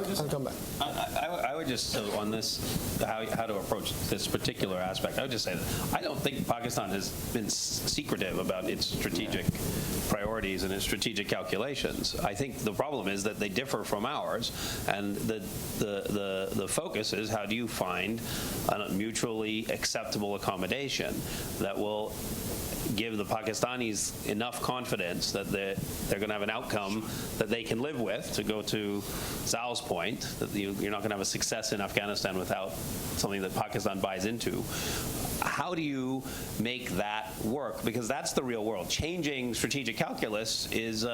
I would just, so on this, how to approach this particular aspect, I would just say that I don't think Pakistan has been secretive about its strategic priorities and its strategic calculations. I think the problem is that they differ from ours, and the focus is how do you find a mutually acceptable accommodation that will give the Pakistanis enough confidence that they're going to have an outcome that they can live with, to go to Zal's point, that you're not going to have a success in Afghanistan without something that Pakistan buys into. How do you make that work? Because that's the real world. Changing strategic calculus is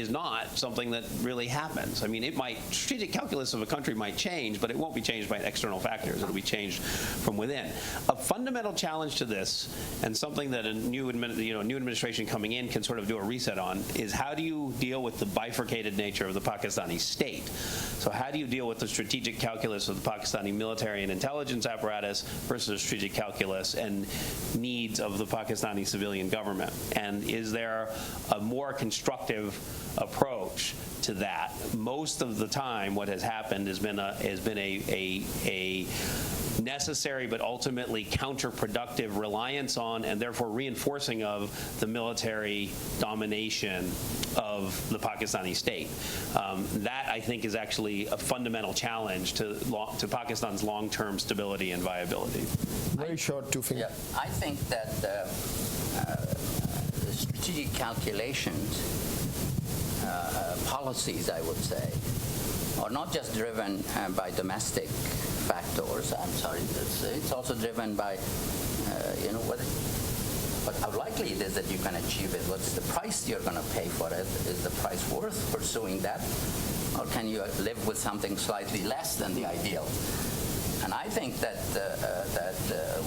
not something that really happens. I mean, strategic calculus of a country might change, but it won't be changed by external factors. It'll be changed from within. A fundamental challenge to this, and something that a new administration coming in can sort of do a reset on, is how do you deal with the bifurcated nature of the Pakistani state? So how do you deal with the strategic calculus of the Pakistani military and intelligence apparatus versus the strategic calculus and needs of the Pakistani civilian government? And is there a more constructive approach to that? Most of the time, what has happened has been a necessary but ultimately counterproductive reliance on, and therefore reinforcing of, the military domination of the Pakistani state. That, I think, is actually a fundamental challenge to Pakistan's long-term stability and viability. Very short, two fingers. Yeah, I think that the strategic calculations, policies, I would say, are not just driven by domestic factors. I'm sorry, it's also driven by, how likely it is that you can achieve it. What's the price you're going to pay for it? Is the price worth pursuing that? Or can you live with something slightly less than the ideal? And I think that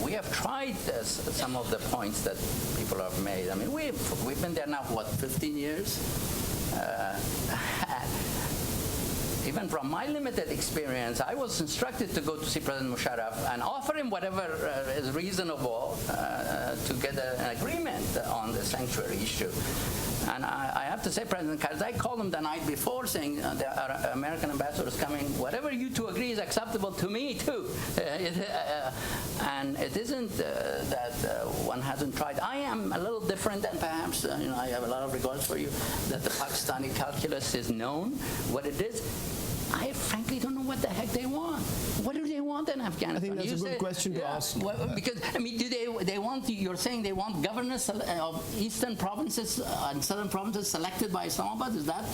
we have tried some of the points that people have made. I mean, we've been there now for, 15 years? Even from my limited experience, I was instructed to go to see President Musharraf and offer him whatever is reasonable to get an agreement on the sanctuary issue. And I have to say, President Karzai, I called him the night before saying, the American ambassador is coming, whatever you two agree is acceptable to me, too. And it isn't that one hasn't tried. I am a little different, and perhaps, I have a lot of regards for you, that the Pakistani calculus is known, what it is. I frankly don't know what the heck they want. What do they want in Afghanistan? I think that's a good question to ask. Well, because, do they want, you're saying they want governors of eastern provinces and southern provinces selected by Islamabad? Is that?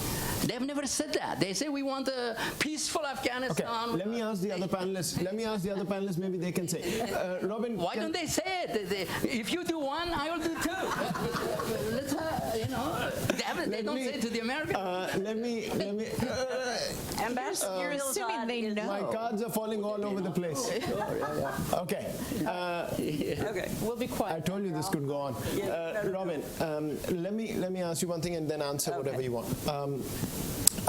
They've never said that. They say we want a peaceful Afghanistan. Okay, let me ask the other panelists. Maybe they can say. Robin, why don't they say it? If you do one, I will do two. Let's, they don't say it to the Americans. Ambassador You're assuming Khalilzad they is- know. My cards are falling all over the place. Okay. Okay. We'll be quiet. I told you this could go on. Robin, let me ask you one thing and then answer whatever you want.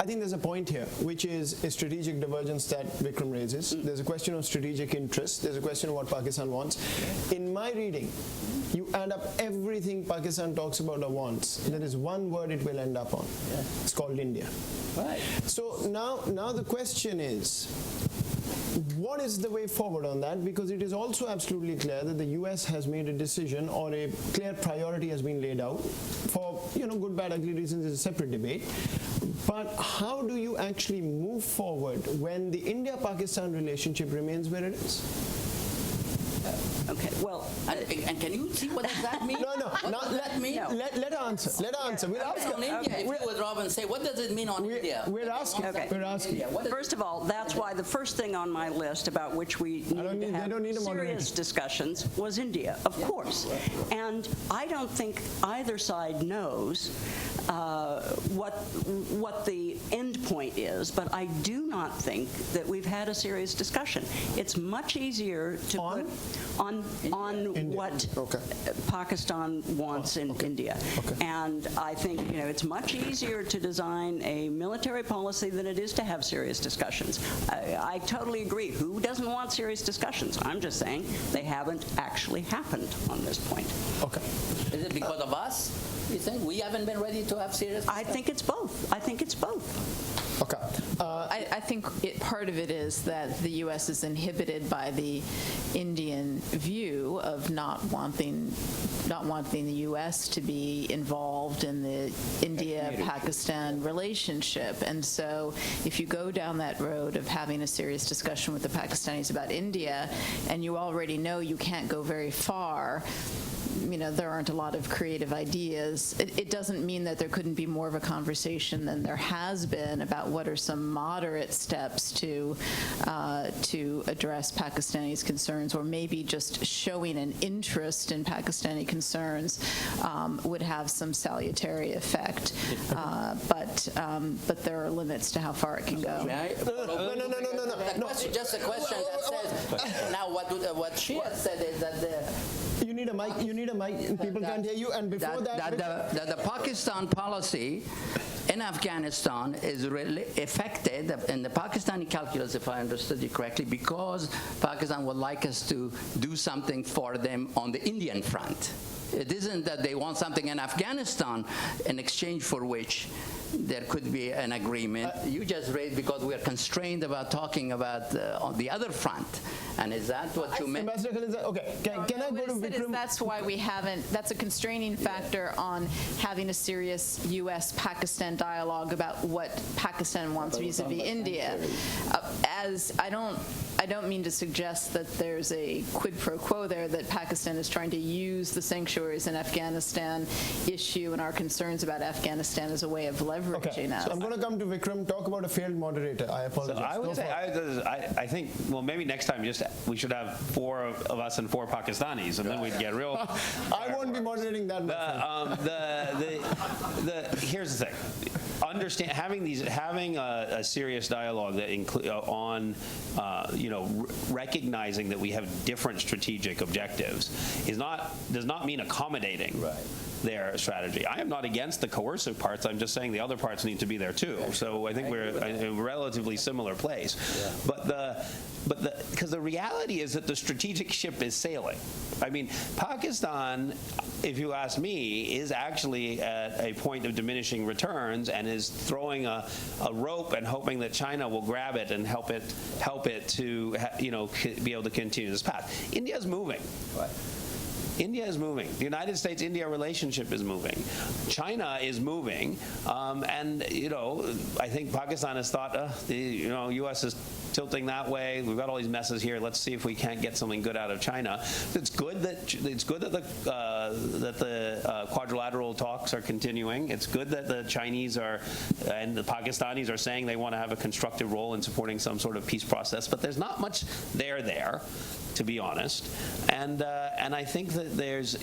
I think there's a point here, which is a strategic divergence that Vikram raises. There's a question of strategic interest. There's a question of what Pakistan wants. In my reading, you add up everything Pakistan talks about or wants. There is one word it will end up on. It's called India. Right. So now the question is, what is the way forward on that? Because it is also absolutely clear that the US has made a decision, or a clear priority has been laid out for, good, bad, ugly reasons. Is a separate debate. But how do you actually move forward when the India-Pakistan relationship remains where it is? Okay, well, And can you see what does that mean? No. What Now, does that mean? Let her answer. Let her answer. We'll ask On her. India, if you would, Robin, say, what does it mean on India? We're asking. Okay. We're asking. first of all, that's why the first thing on my list about which we need to they don't need have a moderator. serious discussions was India, of course. And I don't think either side knows what the end point is, but I do not think that we've had a serious discussion. It's much easier to put on what Pakistan wants in India. And I think, it's much easier to design a military policy than it is to have serious discussions. I totally agree. Who doesn't want serious discussions? I'm just saying they haven't actually happened on this point. Okay. Is it because of us? You think we haven't been ready to have serious? I think it's both. I think it's both. Okay. I think part of it is that the U.S. is inhibited by the Indian view of not wanting the U.S. to be involved in the India-Pakistan relationship. And so if you go down that road of having a serious discussion with the Pakistanis about India, and you already know you can't go very far, there aren't a lot of creative ideas. It doesn't mean that there couldn't be more of a conversation than there has been about what are some moderate steps to address Pakistanis' concerns, or maybe just showing an interest in Pakistani concerns would have some salutary effect. But there are limits to how far it can go. May I? No. Just a question that says, now what she has said is that You need a mic. You need a mic. People can't hear you. And before that, the Pakistan policy in Afghanistan is really affected in the Pakistani calculus, if I understood you correctly, because Pakistan would like us to do something for them on the Indian front. It isn't that they want something in Afghanistan in exchange for which there could be an agreement. You just raised because we are constrained about talking about on the other front. And is that what you meant? Ambassador Khalilzad, okay. Can I go to Vikram? That's why we haven't, that's a constraining factor on having a serious U.S.-Pakistan dialogue about what Pakistan wants vis-a-vis India. As I don't mean to suggest that there's a quid pro quo there, that Pakistan is trying to use the sanctuaries in Afghanistan issue and our concerns about Afghanistan as a way of leveraging us. So I'm going to come to Vikram, talk about a failed moderator. I apologize. So I would say, I think, well, maybe next time we should have 4 of us and 4 Pakistanis, and then we'd get real. I won't be moderating that much. Here's the thing. Having a serious dialogue that on recognizing that we have different strategic objectives does not mean accommodating their strategy. I am not against the coercive parts. I'm just saying the other parts need to be there too. So I think we're in a relatively similar place. Yeah. Because the reality is that the strategic ship is sailing. I mean, Pakistan, if you ask me, is actually at a point of diminishing returns and is throwing a rope and hoping that China will grab it and help it to be able to continue this path. India is moving. Right. India is moving. The United States-India relationship is moving. China is moving. And I think Pakistan has thought, the U.S. is tilting that way. We've got all these messes here. Let's see if we can't get something good out of China. It's good that the quadrilateral talks talks are continuing. It's good that the Chinese and the Pakistanis are saying they want to have a constructive role in supporting some sort of peace process, but there's not much there, to be honest. And I think that there's,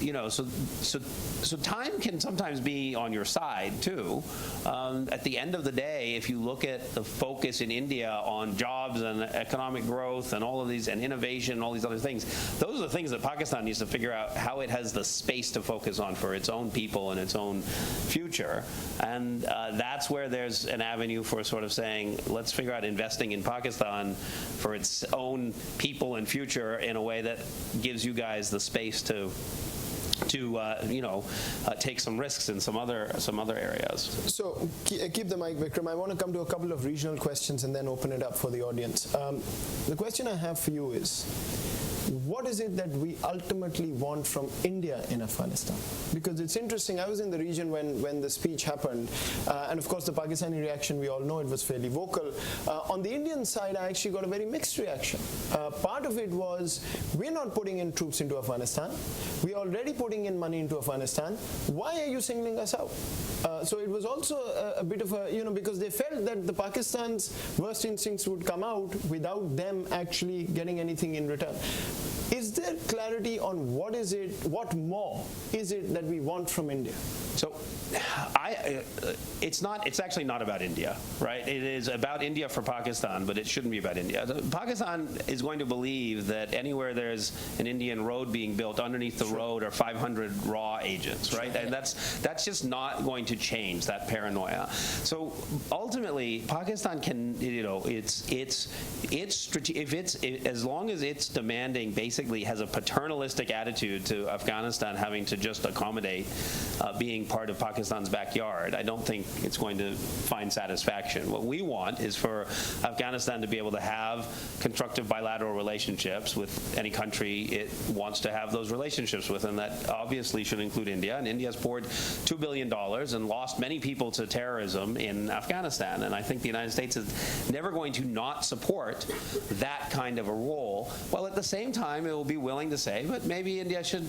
so time can sometimes be on your side too. At the end of the day, if you look at the focus in India on jobs and economic growth and all of these, and innovation and all these other things, those are the things that Pakistan needs to figure out how it has the space to focus on for its own people and its own future. And that's where there's an avenue for sort of saying, let's figure out investing in Pakistan for its own people and future in a way that gives you guys the space to take some risks in some other areas. So keep the mic, Vikram. I want to come to a couple of regional questions and then open it up for the audience. The question I have for you is, what is it that we ultimately want from India in Afghanistan? Because it's interesting, I was in the region when the speech happened, and of course the Pakistani reaction, we all know it was fairly vocal. On the Indian side, I actually got a very mixed reaction. Part of it was, we're not putting in troops into Afghanistan. We're already putting in money into Afghanistan. Why are you singling us out? So it was also a bit of a, because they felt that the Pakistan's worst instincts would come out without them actually getting anything in return. Is there clarity on what more is it that we want from India? So it's actually not about India, right? It is about India for Pakistan, but it shouldn't be about India. Pakistan is going to believe that anywhere there's an Indian road being built, underneath the road are 500 raw agents, right? And that's just not going to change, that paranoia. So ultimately, Pakistan can, as long as it's demanding, basically has a paternalistic attitude to Afghanistan having to just accommodate being part of Pakistan's backyard, I don't think it's going to find satisfaction. What we want is for Afghanistan to be able to have constructive bilateral relationships with any country it wants to have those relationships with, and that obviously should include India. And India has poured $2 billion and lost many people to terrorism in Afghanistan. And I think the United States is never going to not support that kind of a role, while at the same time it will be willing to say, but maybe India should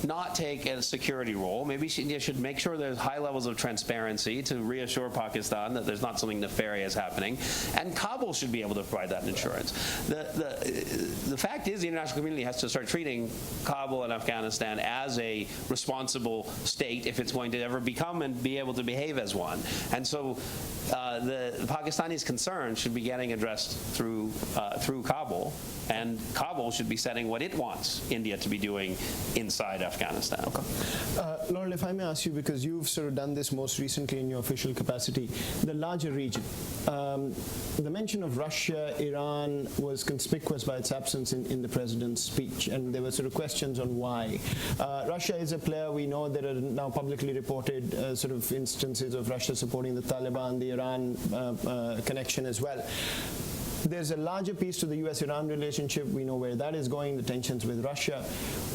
not take a security role. Maybe India should make sure there's high levels of transparency to reassure Pakistan that there's not something nefarious happening. And Kabul should be able to provide that insurance. The fact is the international community has to start treating Kabul and Afghanistan as a responsible state if it's going to ever become and be able to behave as one. And so the Pakistanis' concerns should be getting addressed through Kabul, and Kabul should be setting what it wants India to be doing inside Afghanistan. Okay. Laurel, if I may ask you, because you've sort of done this most recently in your official capacity, the larger region. The mention of Russia, Iran was conspicuous by its absence in the president's speech, and there were sort of questions on why. Russia is a player. We know there are now publicly reported sort of instances of Russia supporting the Taliban, the Iran connection as well. There's a larger piece to the U.S.-Iran relationship. We know where that is going, the tensions with Russia.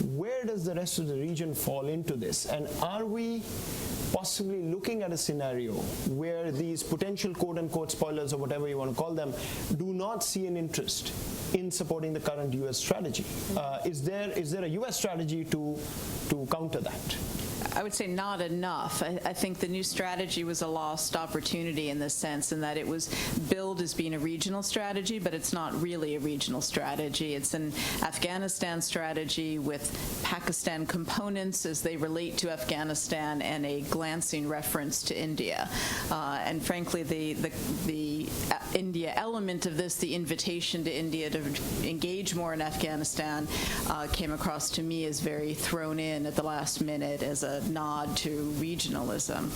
Where does the rest of the region fall into this? And are we possibly looking at a scenario where these potential quote-unquote spoilers, or whatever you want to call them, do not see an interest in supporting the current U.S. strategy? Is there a U.S. strategy to counter that? I would say not enough. I think the new strategy was a lost opportunity in this sense, in that it was billed as being a regional strategy, but it's not really a regional strategy. It's an Afghanistan strategy with Pakistan components as they relate to Afghanistan and a glancing reference to India. And frankly, the India element of this, the invitation to India to engage more in Afghanistan, came across to me as very thrown in at the last minute as a nod to regionalism.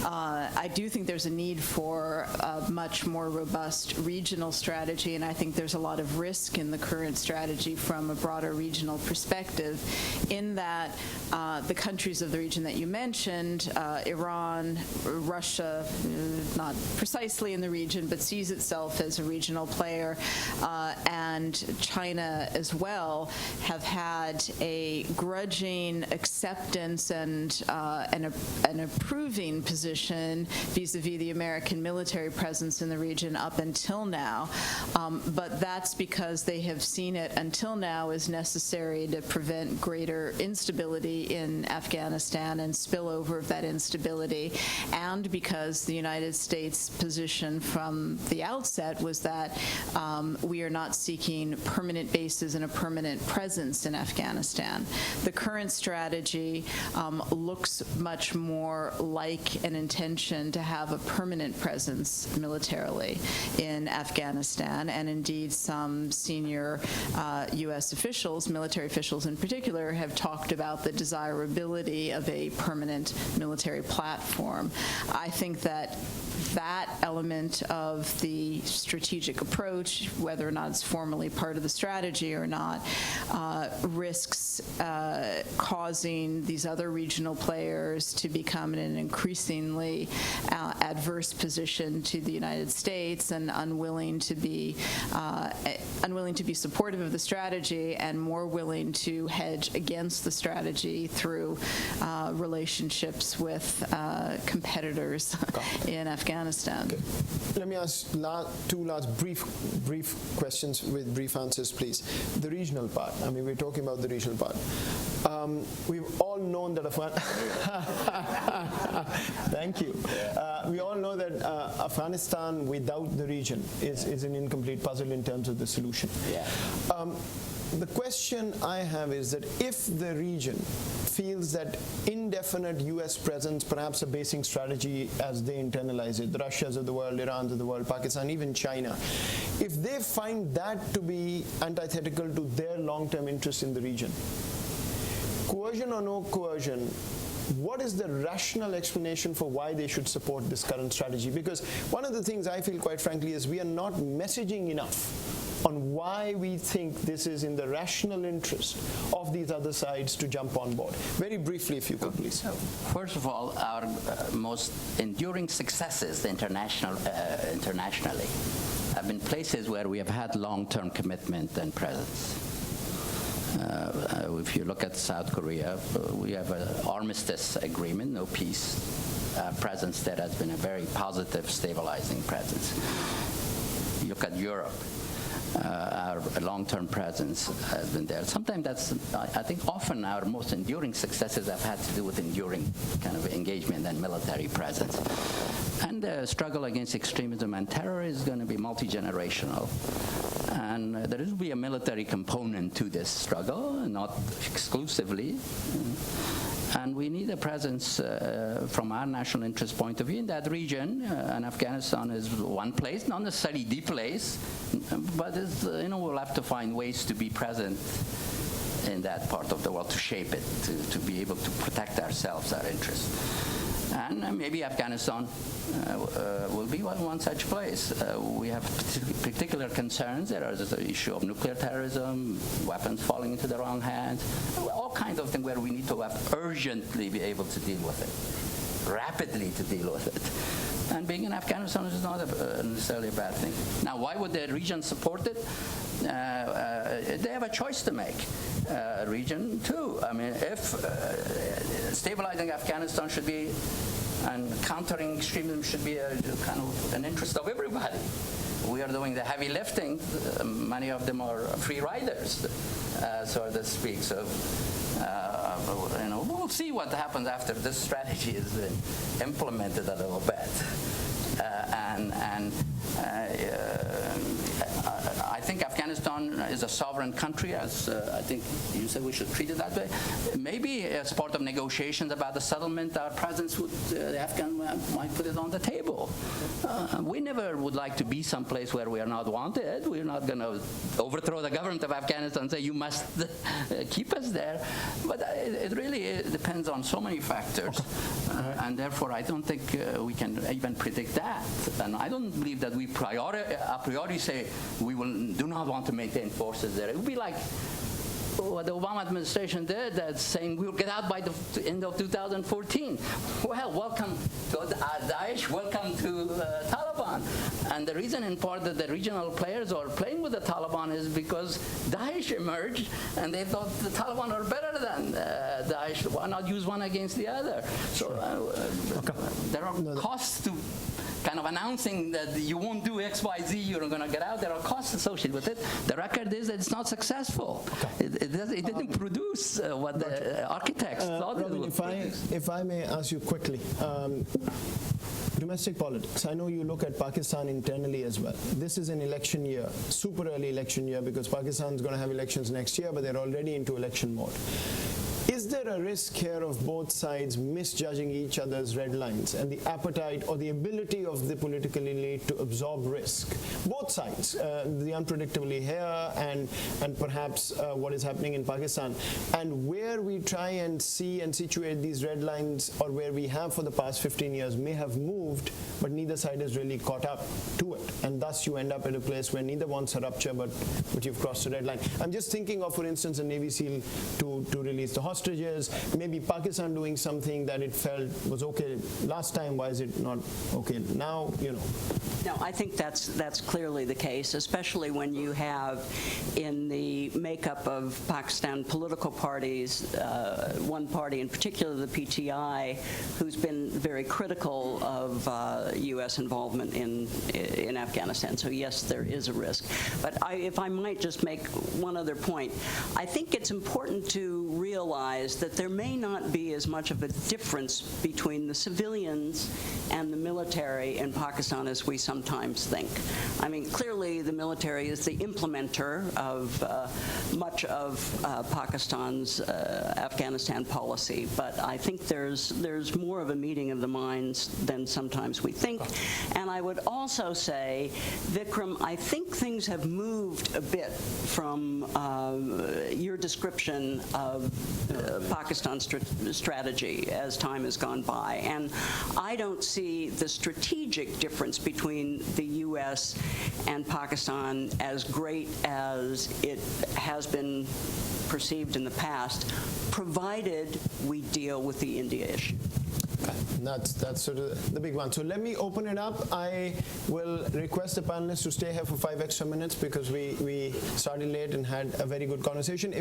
I do think there's a need for a much more robust regional strategy, and I think there's a lot of risk in the current strategy from a broader regional perspective, in that the countries of the region that you mentioned, Iran, Russia, not precisely in the region, but sees itself as a regional player, and China as well, have had a grudging acceptance and an approving position vis-a-vis the American military presence in the region up until now, but that's because they have seen it until now as necessary to prevent greater instability in Afghanistan and spillover of that instability, and because the United States position from the outset was that we are not seeking permanent bases and a permanent presence in Afghanistan. The current strategy looks much more like an intention to have a permanent presence militarily in Afghanistan, and indeed some senior U.S. officials, military officials in particular, have talked about the desirability of a permanent military platform. I think that element of the strategic approach, whether or not it's formally part of the strategy or not, risks causing these other regional players to become in an increasingly adverse position to the United States and unwilling to be supportive of the strategy and more willing to hedge against the strategy through relationships with competitors in Afghanistan. Okay. Let me ask two last brief questions with brief answers, please. The regional part. I mean, we're talking about the regional part. We've all known that thank you. We all know that Afghanistan without the region is an incomplete puzzle in terms of the solution. Yeah. The question I have is that if the region feels that indefinite U.S. presence, perhaps a basing strategy as they internalize it, the Russias of the world, Irans of the world, Pakistan, even China, if they find that to be antithetical to their long-term interest in the region, coercion or no coercion, what is the rational explanation for why they should support this current strategy? Because one of the things I feel, quite frankly, is we are not messaging enough on why we think this is in the rational interest of these other sides to jump on board. Very briefly, if you could, please. First of all, our most enduring successes internationally have been places where we have had long-term commitment and presence. If you look at South Korea, we have an armistice agreement, no peace presence that has been a very positive, stabilizing presence. You look at Europe. Our long-term presence has been there. Sometimes that's, I think often our most enduring successes have had to do with enduring kind of engagement and military presence. And the struggle against extremism and terror is going to be multi-generational. And there will be a military component to this struggle, not exclusively. And we need a presence from our national interest point of view in that region. And Afghanistan is one place, not necessarily the place, but it's, we'll have to find ways to be present in that part of the world, to shape it, to be able to protect ourselves, our interests. And maybe Afghanistan will be one such place. We have particular concerns. There is the issue of nuclear terrorism, weapons falling into the wrong hands, all kinds of things where we need to urgently be able to deal with it, rapidly to deal with it. And being in Afghanistan is not necessarily a bad thing. Now, why would the region support it? They have a choice to make. Region too. I mean, if stabilizing Afghanistan should be, and countering extremism should be a kind of an interest of everybody. We are doing the heavy lifting. Many of them are free riders, so to speak. So, we'll see what happens after this strategy is implemented a little bit. I think Afghanistan is a sovereign country, as I think you said we should treat it that way. Maybe as part of negotiations about the settlement, our presence would, the Afghan might put it on the table. We never would like to be someplace where we are not wanted. We're not going to overthrow the government of Afghanistan and say, you must keep us there. But it really depends on so many factors. And therefore, I don't think we can even predict that. And I don't believe that we a priori say we do not want to maintain forces there. It would be like what the Obama administration did, that's saying we'll get out by the end of 2014. Well, welcome to Daesh, welcome to Taliban. And the reason in part that the regional players are playing with the Taliban is because Daesh emerged and they thought the Taliban are better than Daesh. Why not use one against the other? So there are costs to kind of announcing that you won't do X, Y, Z, you're going to get out. There are costs associated with it. The record is that it's not successful. It didn't produce what the architects thought it would produce. If I may ask you quickly, domestic politics. I know you look at Pakistan internally as well. This is an election year, super early election year, because Pakistan's going to have elections next year, but they're already into election mode. Is there a risk here of both sides misjudging each other's red lines and the appetite or the ability of the political elite to absorb risk? Both sides, the unpredictability here and perhaps what is happening in Pakistan, and where we try and see and situate these red lines, or where we have for the past 15 years may have moved, but neither side has really caught up to it, and thus you end up at a place where neither wants a rupture, but you've crossed the red line. I'm just thinking of, for instance, a Navy SEAL to release the hostages, maybe Pakistan doing something that it felt was okay last time. Why is it not okay now? No, I think that's clearly the case, especially when you have in the makeup of Pakistan political parties, one party in particular, the PTI, who's been very critical of U.S. involvement in Afghanistan. So yes, there is a risk. But if I might just make one other point, I think it's important to realize that there may not be as much of a difference between the civilians and the military in Pakistan as we sometimes think. I mean, clearly the military is the implementer of much of Pakistan's Afghanistan policy, but I think there's more of a meeting of the minds than sometimes we think. And I would also say, Vikram, I think things have moved a bit from your description of Pakistan's strategy as time has gone by. And I don't see the strategic difference between the U.S. and Pakistan as great as it has been perceived in the past, provided we deal with the India issue. That's sort of the big one. So let me open it up. I will request the panelists to stay here for 5 extra minutes because we started late and had a very good conversation.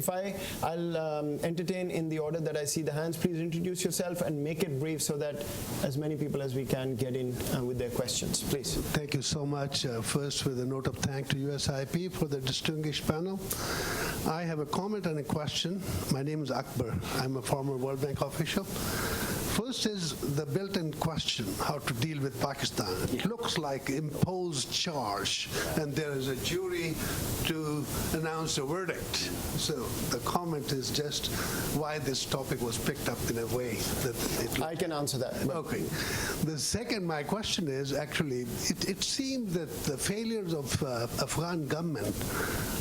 I'll entertain in the order that I see the hands. Please introduce yourself and make it brief so that as many people as we can get in with their questions. Please. Thank you so much. First, with a note of thanks to USIP for the distinguished panel. I have a comment and a question. My name is Akbar. I'm a former World Bank official. First is the built-in question, how to deal with Pakistan. It looks like imposed charge, and there is a jury to announce a verdict. So the comment is just why this topic was picked up in a way that it... I can answer that. Okay. The second, my question is, actually, it seems that the failures of Afghan government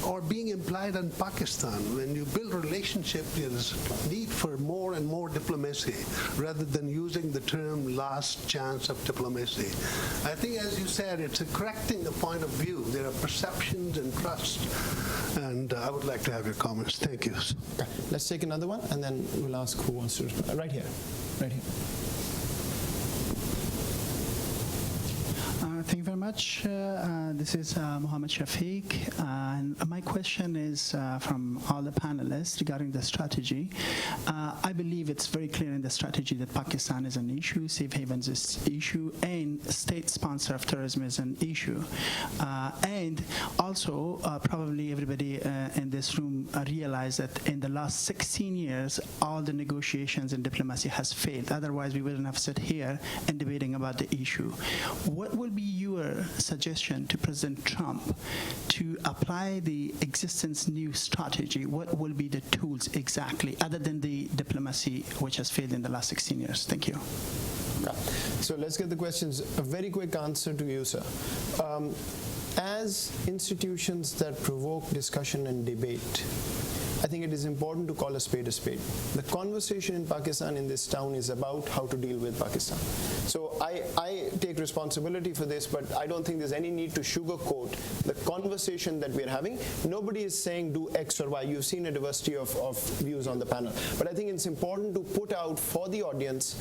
are being implied on Pakistan. When you build relationship, there is need for more and more diplomacy, rather than using the term last chance of diplomacy. I think, as you said, it's correcting the point of view. There are perceptions and trust. And I would like to have your comments. Thank you. Okay. Let's take another one, and then we'll ask who wants to respond. Right here. Right here. Thank you very much. This is Mohammed Shafiq, and my question is from all the panelists regarding the strategy. I believe it's very clear in the strategy that Pakistan is an issue, safe havens is an issue, and state sponsor of terrorism is an issue. And also, probably everybody in this room realize that in the last 16 years, all the negotiations and diplomacy has failed. Otherwise, we wouldn't have sat here and debating about the issue. What will be your suggestion to President Trump to apply the existence new strategy? What will be the tools exactly, other than the diplomacy which has failed in the last 16 years? Thank you. So let's get the questions. A very quick answer to you, sir. As institutions that provoke discussion and debate, I think it is important to call a spade a spade. The conversation in Pakistan, in this town, is about how to deal with Pakistan. So I take responsibility for this, but I don't think there's any need to sugarcoat the conversation that we're having. Nobody is saying do X or Y. You've seen a diversity of views on the panel. But I think it's important to put out for the audience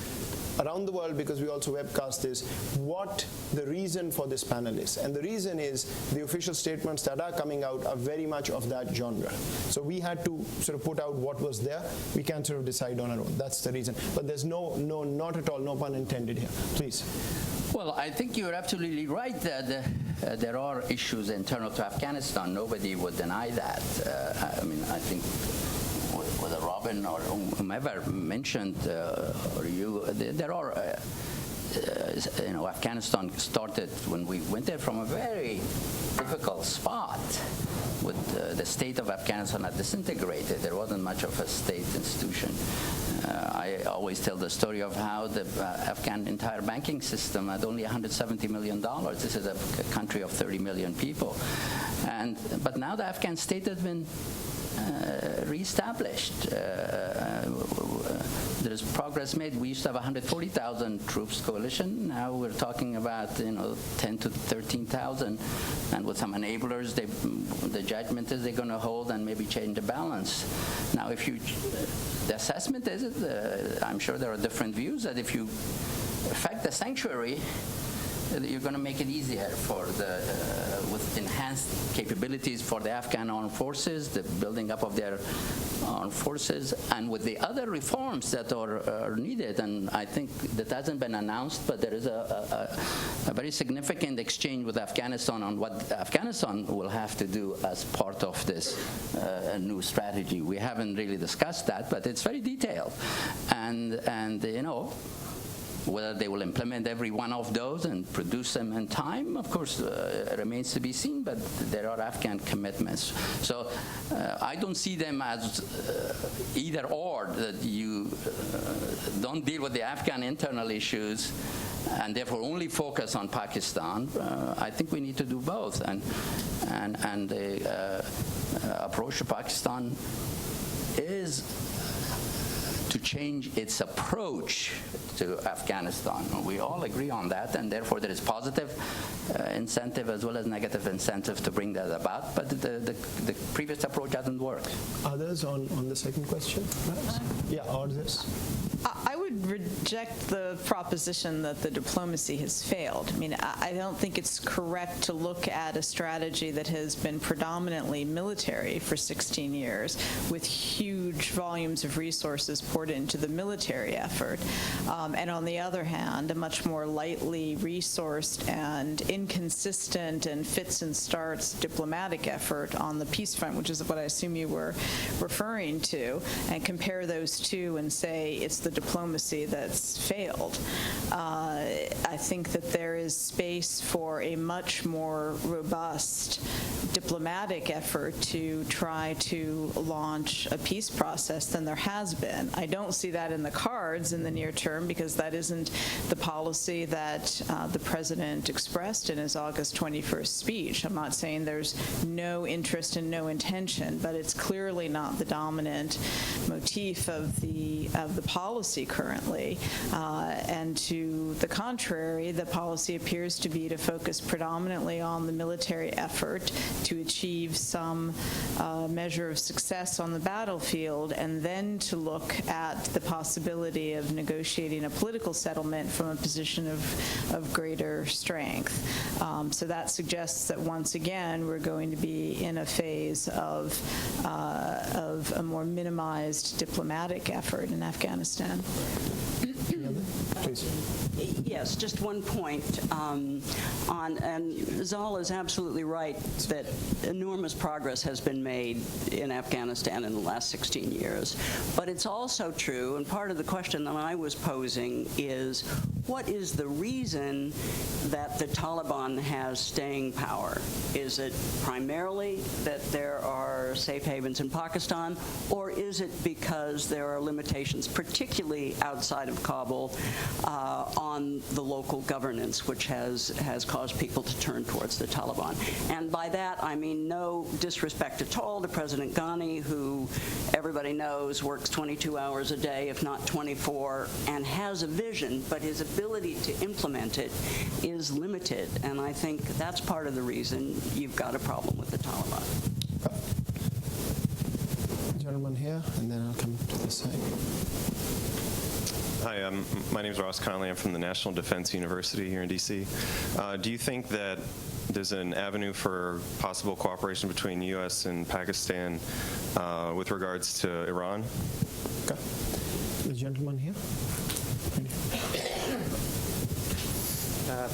around the world, because we also webcast this, what the reason for this panel is. And the reason is the official statements that are coming out are very much of that genre. So we had to sort of put out what was there. We can't sort of decide on our own. That's the reason. But there's no, not at all, no pun intended here. Please. Well, I think you're absolutely right that there are issues internal to Afghanistan. Nobody would deny that. I mean, I think whether Robin or whomever mentioned, or you, there are, Afghanistan started when we went there from a very difficult spot. With the state of Afghanistan had disintegrated. There wasn't much of a state institution. I always tell the story of how the Afghan entire banking system had only $170 million. This is a country of 30 million people. But now the Afghan state has been reestablished. There's progress made. We used to have 140,000 troops coalition. Now we're talking about 10 to 13,000, and with some enablers, the judgment is they're going to hold and maybe change the balance. Now, the assessment is, I'm sure there are different views, that if you affect the sanctuary, you're going to make it easier for with enhanced capabilities for the Afghan armed forces, the building up of their armed forces, and with the other reforms that are needed. And I think that hasn't been announced, but there is a very significant exchange with Afghanistan on what Afghanistan will have to do as part of this new strategy. We haven't really discussed that, but it's very detailed. And whether they will implement every one of those and produce them in time, of course, remains to be seen, but there are Afghan commitments. So I don't see them as either or, that you don't deal with the Afghan internal issues and therefore only focus on Pakistan. I think we need to do both. And the approach to Pakistan is to change its approach to Afghanistan. We all agree on that, and therefore there is positive incentive as well as negative incentive to bring that about, but the previous approach hasn't worked. Others on the second question? Yeah, others. I would reject the proposition that the diplomacy has failed. I mean, I don't think it's correct to look at a strategy that has been predominantly military for 16 years with huge volumes of resources poured into the military effort, and on the other hand, a much more lightly resourced and inconsistent and fits and starts diplomatic effort on the peace front, which is what I assume you were referring to, and compare those two and say it's the diplomacy that's failed. I think that there is space for a much more robust diplomatic effort to try to launch a peace process than there has been. I don't see that in the cards in the near term, because that isn't the policy that the president expressed in his August 21st speech. I'm not saying there's no interest and no intention, but it's clearly not the dominant motif of the policy currently. And to the contrary, the policy appears to be to focus predominantly on the military effort to achieve some measure of success on the battlefield, and then to look at the possibility of negotiating a political settlement from a position of greater strength. So that suggests that once again we're going to be in a phase of a more minimized diplomatic effort in Afghanistan. Please. Yes, just one point and Zal is absolutely right that enormous progress has been made in Afghanistan in the last 16 years. But it's also true, and part of the question that I was posing is, what is the reason that the Taliban has staying power? Is it primarily that there are safe havens in Pakistan, or is it because there are limitations, particularly outside of Kabul, on on the local governance, which has caused people to turn towards the Taliban. And by that, I mean no disrespect at all to President Ghani, who everybody knows works 22 hours a day, if not 24, and has a vision, but his ability to implement it is limited. And I think that's part of the reason you've got a problem with the Taliban. Gentleman here, and then I'll come to this side. Hi, my name is Ross Conley. I'm from the National Defense University here in D.C. Do you think that there's an avenue for possible cooperation between the U.S. and Pakistan with regards to Iran? Okay. The gentleman here.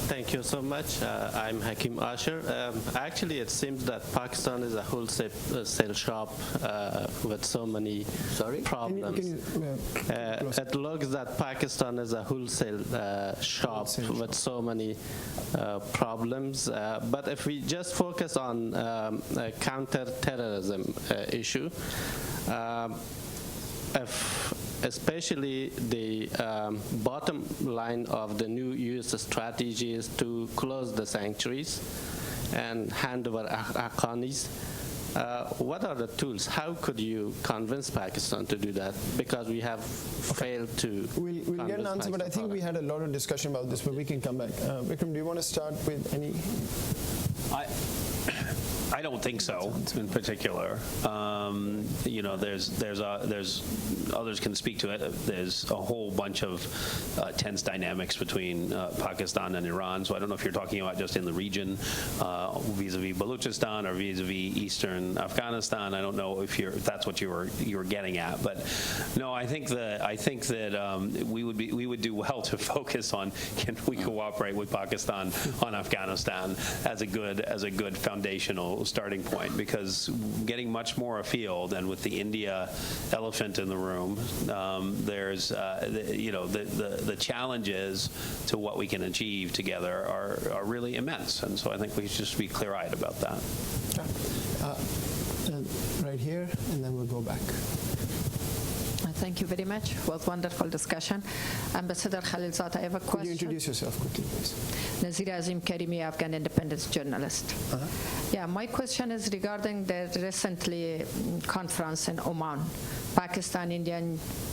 Thank you so much. I'm Hakim Asher. Actually, it seems that Pakistan is a wholesale shop with so many problems. It looks that Pakistan is a wholesale shop with so many problems. But if we just focus on a counter-terrorism issue, especially the bottom line of the new U.S. strategy is to close the sanctuaries and hand over Afghanis. What are the tools? How could you convince Pakistan to do that? Because we have failed to. We'll get an answer, but I think we had a lot of discussion about this, but we can come back. Vikram, do you want to start with any? I don't think so, in particular. You know, there's others can speak to it. There's a whole bunch of tense dynamics between Pakistan and Iran. So I don't know if you're talking about just in the region, vis-a-vis Balochistan or vis-a-vis eastern Afghanistan. I don't know if that's what you were getting at. But no, I think that we would do well to focus on, can we cooperate with Pakistan on Afghanistan as a good foundational starting point, because getting much more afield, and with the India elephant in the room, there's the challenges to what we can achieve together are really immense, and so I think we should just be clear-eyed about that. Right here, and then we'll go back. Thank you very much. It was wonderful discussion. Ambassador Khalilzad, I have a question. Could you introduce yourself quickly, please? Nazira Azim Karimi, Afghan independence journalist. Yeah, my question is regarding the recently conference in Oman, Pakistan, India,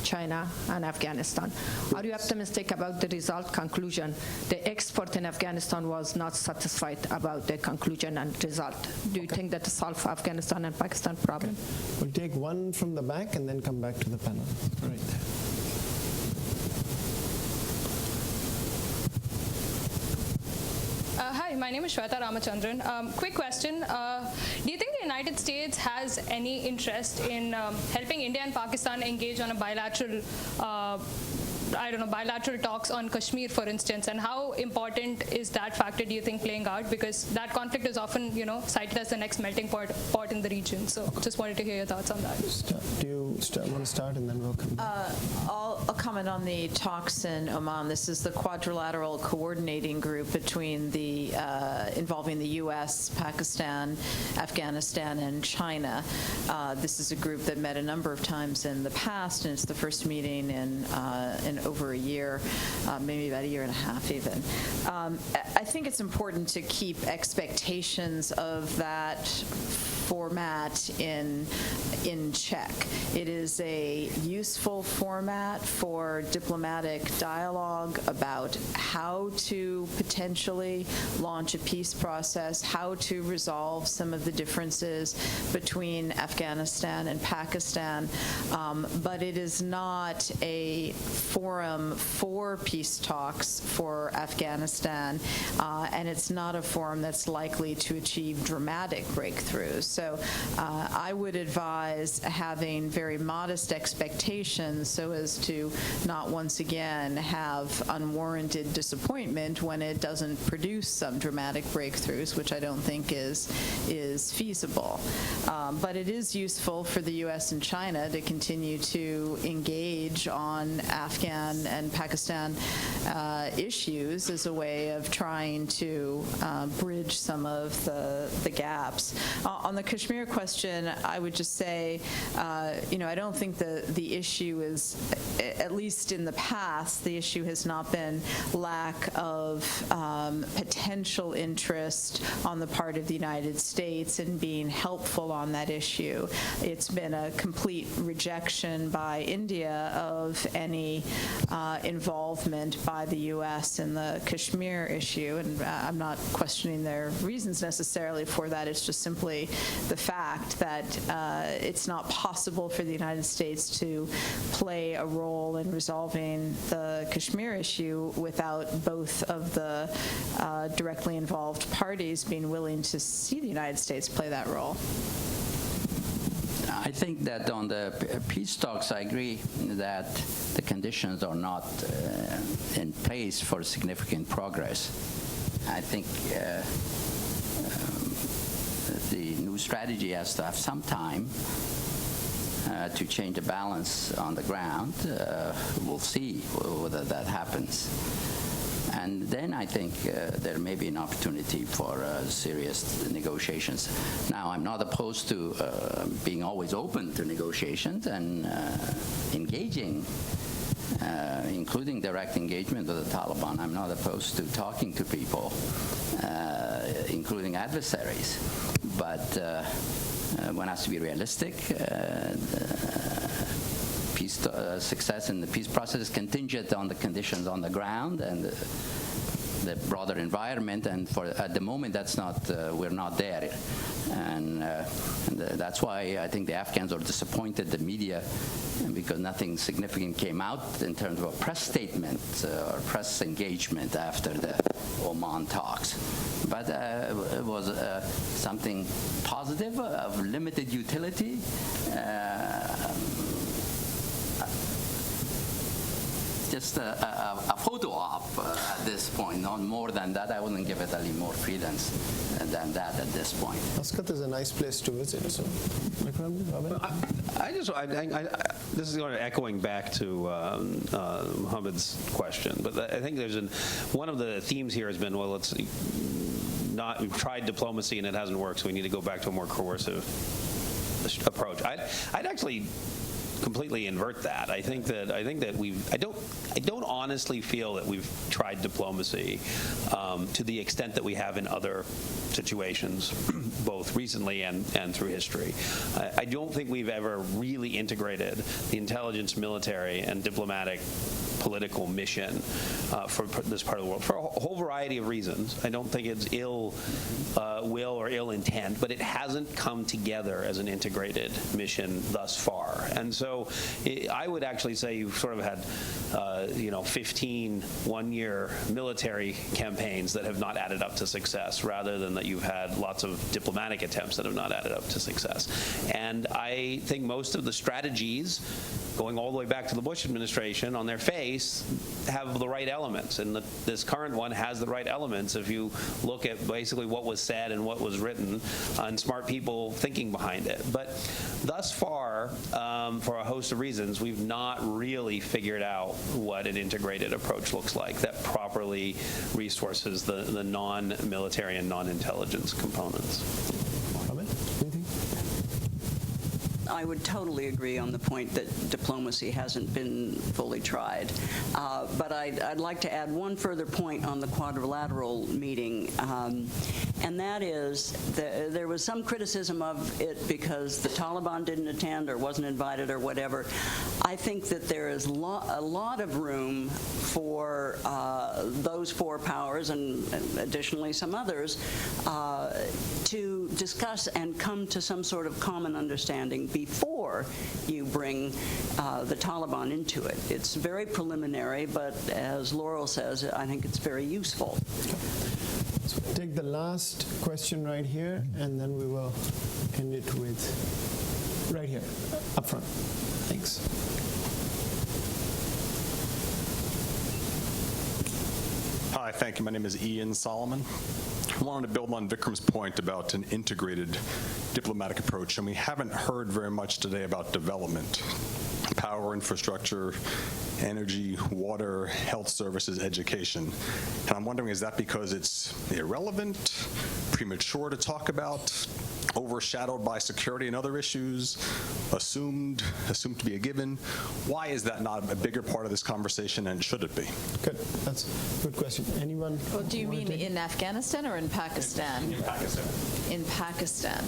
China, and Afghanistan. Are you optimistic about the result conclusion? The expert in Afghanistan was not satisfied about the conclusion and result. Do you think that solve Afghanistan and Pakistan problem? Okay. We'll take one from the back and then come back to the panel. Right there. Hi, my name is Shweta Ramachandran. Quick question. Do you think the United States has any interest in helping India and Pakistan engage on a bilateral bilateral talks on Kashmir, for instance, and how important is that factor, do you think, playing out? Because that conflict is often, cited as the next melting pot in the region. So just wanted to hear your thoughts on that. Do you want to start, and then we'll come back? I'll comment on the talks in Oman. This is the quadrilateral coordinating group between involving the U.S., Pakistan, Afghanistan, and China. This is a group that met a number of times in the past, and it's the first meeting in over a year, maybe about a year and a half even. I think it's important to keep expectations of that format in check. It is a useful format for diplomatic dialogue about how to potentially launch a peace process, how to resolve some of the differences between Afghanistan and Pakistan, but it is not a forum for peace talks for Afghanistan, and it's not a forum that's likely to achieve dramatic breakthroughs. So I would advise having very modest expectations so as to not once again have unwarranted disappointment when it doesn't produce some dramatic breakthroughs, which I don't think is feasible. But it is useful for the U.S. and China to continue to engage on Afghan Afghan and Pakistan issues as a way of trying to bridge some of the gaps. On the Kashmir question, I would just say, I don't think the issue is, at least in the past, the issue has not been lack of potential interest on the part of the United States in being helpful on that issue. It's been a complete rejection by India of any involvement by the U.S. in the Kashmir issue, and I'm not questioning their reasons necessarily for that. It's just simply the fact that it's not possible for the United States to play a role in resolving the Kashmir issue without both of the directly involved parties being willing to see the United States play that role. I think that on the peace talks, I agree that the conditions are not in place for significant progress. I think the new strategy has to have some time to change the balance on the ground. We'll see whether that happens. And then I think there may be an opportunity for serious negotiations. Now, I'm not opposed to being always open to negotiations and engaging, including direct engagement with the Taliban. I'm not opposed to talking to people, including adversaries. But one has to be realistic. Success in the peace process is contingent on the conditions on the ground and the broader environment, and at the moment that's not we're not there, and that's why I think the Afghans are disappointed, the media, because nothing significant came out in terms of a press statement or press engagement after the Oman talks. But it was something positive, of limited utility. Just a photo op at this point, not more than that. I wouldn't give it any more credence than that at this point. Muscat is a nice place to visit. So, this is going to echoing back to Mohammed's question, but I think one of the themes here has been, well, we've tried diplomacy and it hasn't worked, so we need to go back to a more coercive approach. I'd actually completely invert that. I think that I don't honestly feel that we've tried diplomacy to the extent that we have in other situations, both recently and through history. I don't think we've ever really integrated the intelligence, military, and diplomatic political mission for this part of the world for a whole variety of reasons. I don't think it's ill will or ill intent, but it hasn't come together as an integrated mission thus far. And so I would actually say you've sort of had 15 one-year military campaigns that have not added up to success, rather than that you've had lots of diplomatic attempts that have not added up to success. And I think most of the strategies, going all the way back to the Bush administration, on their face have the right elements, and this current one has the right elements if you look at basically what was said and what was written and smart people thinking behind it. But thus far, for a host of reasons, we've not really figured out what an integrated approach looks like that properly resources the non-military and non-intelligence components. I would totally agree on the point that diplomacy hasn't been fully tried. But I'd like to add one further point on the quadrilateral meeting, and that is there was some criticism of it because the Taliban didn't attend or wasn't invited or whatever. I think that there is a lot of room for those four powers, and additionally some others, to discuss and come to some sort of common understanding before you bring the Taliban into it. It's very preliminary, but as Laurel says, I think it's very useful. Okay. So we'll take the last question right here, and then we will end it with right here, up front. Thanks. Hi, thank you. My name is Ian Solomon. I wanted to build on Vikram's point about an integrated diplomatic approach, and we haven't heard very much today about development. power infrastructure, energy, water, health services, education. And I'm wondering, is that because it's irrelevant, premature to talk about, overshadowed by security and other issues, assumed to be a given? Why is that not a bigger part of this conversation, and should it be? Good. That's a good question. Anyone? Well, do you mean in Afghanistan or in Pakistan? In Pakistan. In Pakistan.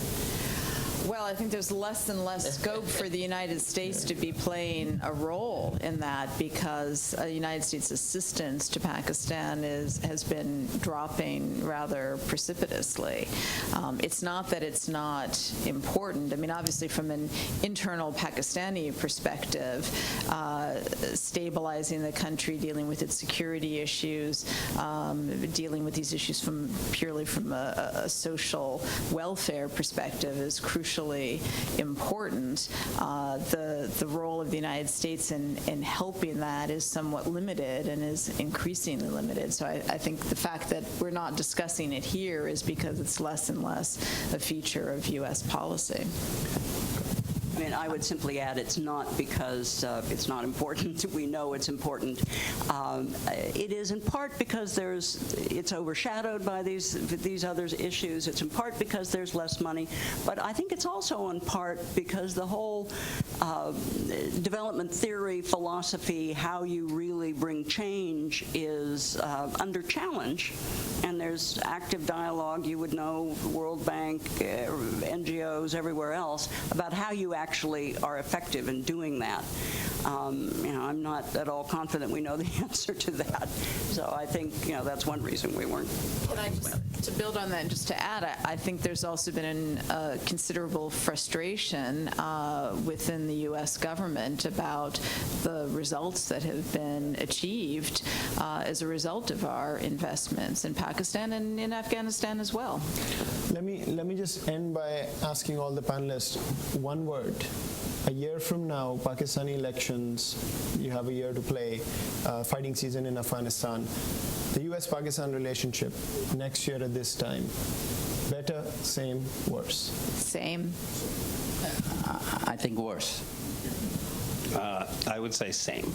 Well, I think there's less and less scope for the United States to be playing a role in that, because the United States assistance to Pakistan has been dropping rather precipitously. It's not that it's not important. I mean, obviously, from an internal Pakistani perspective, stabilizing the country, dealing with its security issues, dealing with these issues purely from a social welfare perspective is crucially important. The role of the United States in helping that is somewhat limited and is increasingly limited. So I think the fact that we're not discussing it here is because it's less and less a feature of U.S. policy. I mean, I would simply add it's not because it's not important. We know it's important. It is in part because it's overshadowed by these other issues. It's in part because there's less money. But I think it's also in part because the whole development theory, philosophy, how you really bring change is under challenge. And there's active dialogue, you would know, World Bank, NGOs, everywhere else, about how you actually are effective in doing that. I'm not at all confident we know the answer to that. So I think that's one reason we weren't. Can I just, to build on that and just to add, I think there's also been considerable frustration within the U.S. government about the results that have been achieved as a result of our investments in Pakistan and in Afghanistan as well. Let me just end by asking all the panelists one word. A year from now, Pakistani elections, you have a year to play, fighting season in Afghanistan. The U.S.-Pakistan relationship next year at this time, better, same, worse? Same. I think worse. I would say same.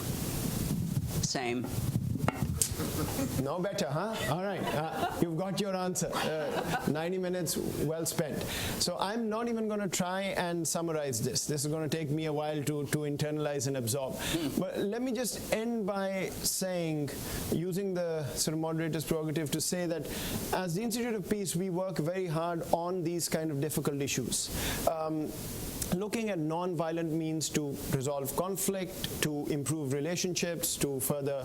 Same. No better, huh? All right, you've got your answer. 90 minutes well spent. So I'm not even going to try and summarize this. This is going to take me a while to internalize and absorb. But let me just end by saying, using the sort of moderator's prerogative to say that as the Institute of Peace, we work very hard on these kind of difficult issues. Looking at non-violent means to resolve conflict, to improve relationships, to further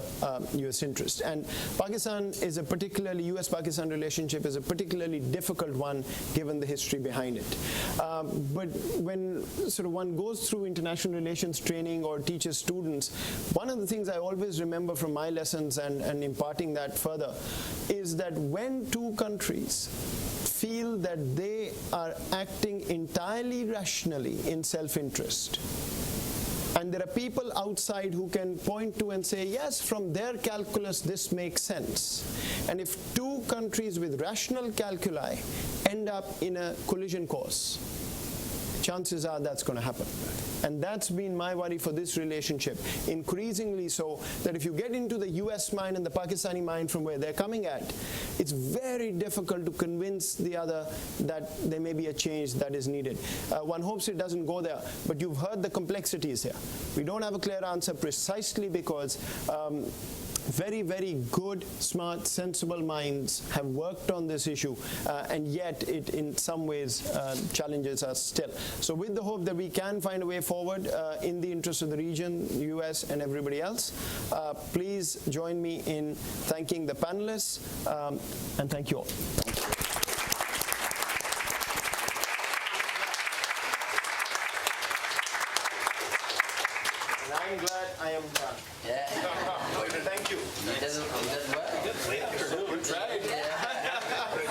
U.S. interest. And Pakistan is U.S.-Pakistan relationship is a particularly difficult one given the history behind it. But when sort of one goes through international relations training or teaches students, one of the things I always remember from my lessons and imparting that further is that when two countries feel that they are acting entirely rationally in self-interest, and there are people outside who can point to and say, yes, from their calculus, this makes sense. And if two countries with rational calculi end up in a collision course, chances are that's going to happen. And that's been my worry for this relationship, increasingly so that if you get into the US mind and the Pakistani mind from where they're coming at, it's very difficult to convince the other that there may be a change that is needed. One hopes it doesn't go there, but you've heard the complexities here. We don't have a clear answer precisely because very, very good, smart, sensible minds have worked on this issue, and yet it in some ways challenges us still. So with the hope that we can find a way forward in the interest of the region, the US and everybody else, please join me in thanking the panelists, and thank you all. I'm glad I am done. Yeah. Thank you. It does well. Good tried.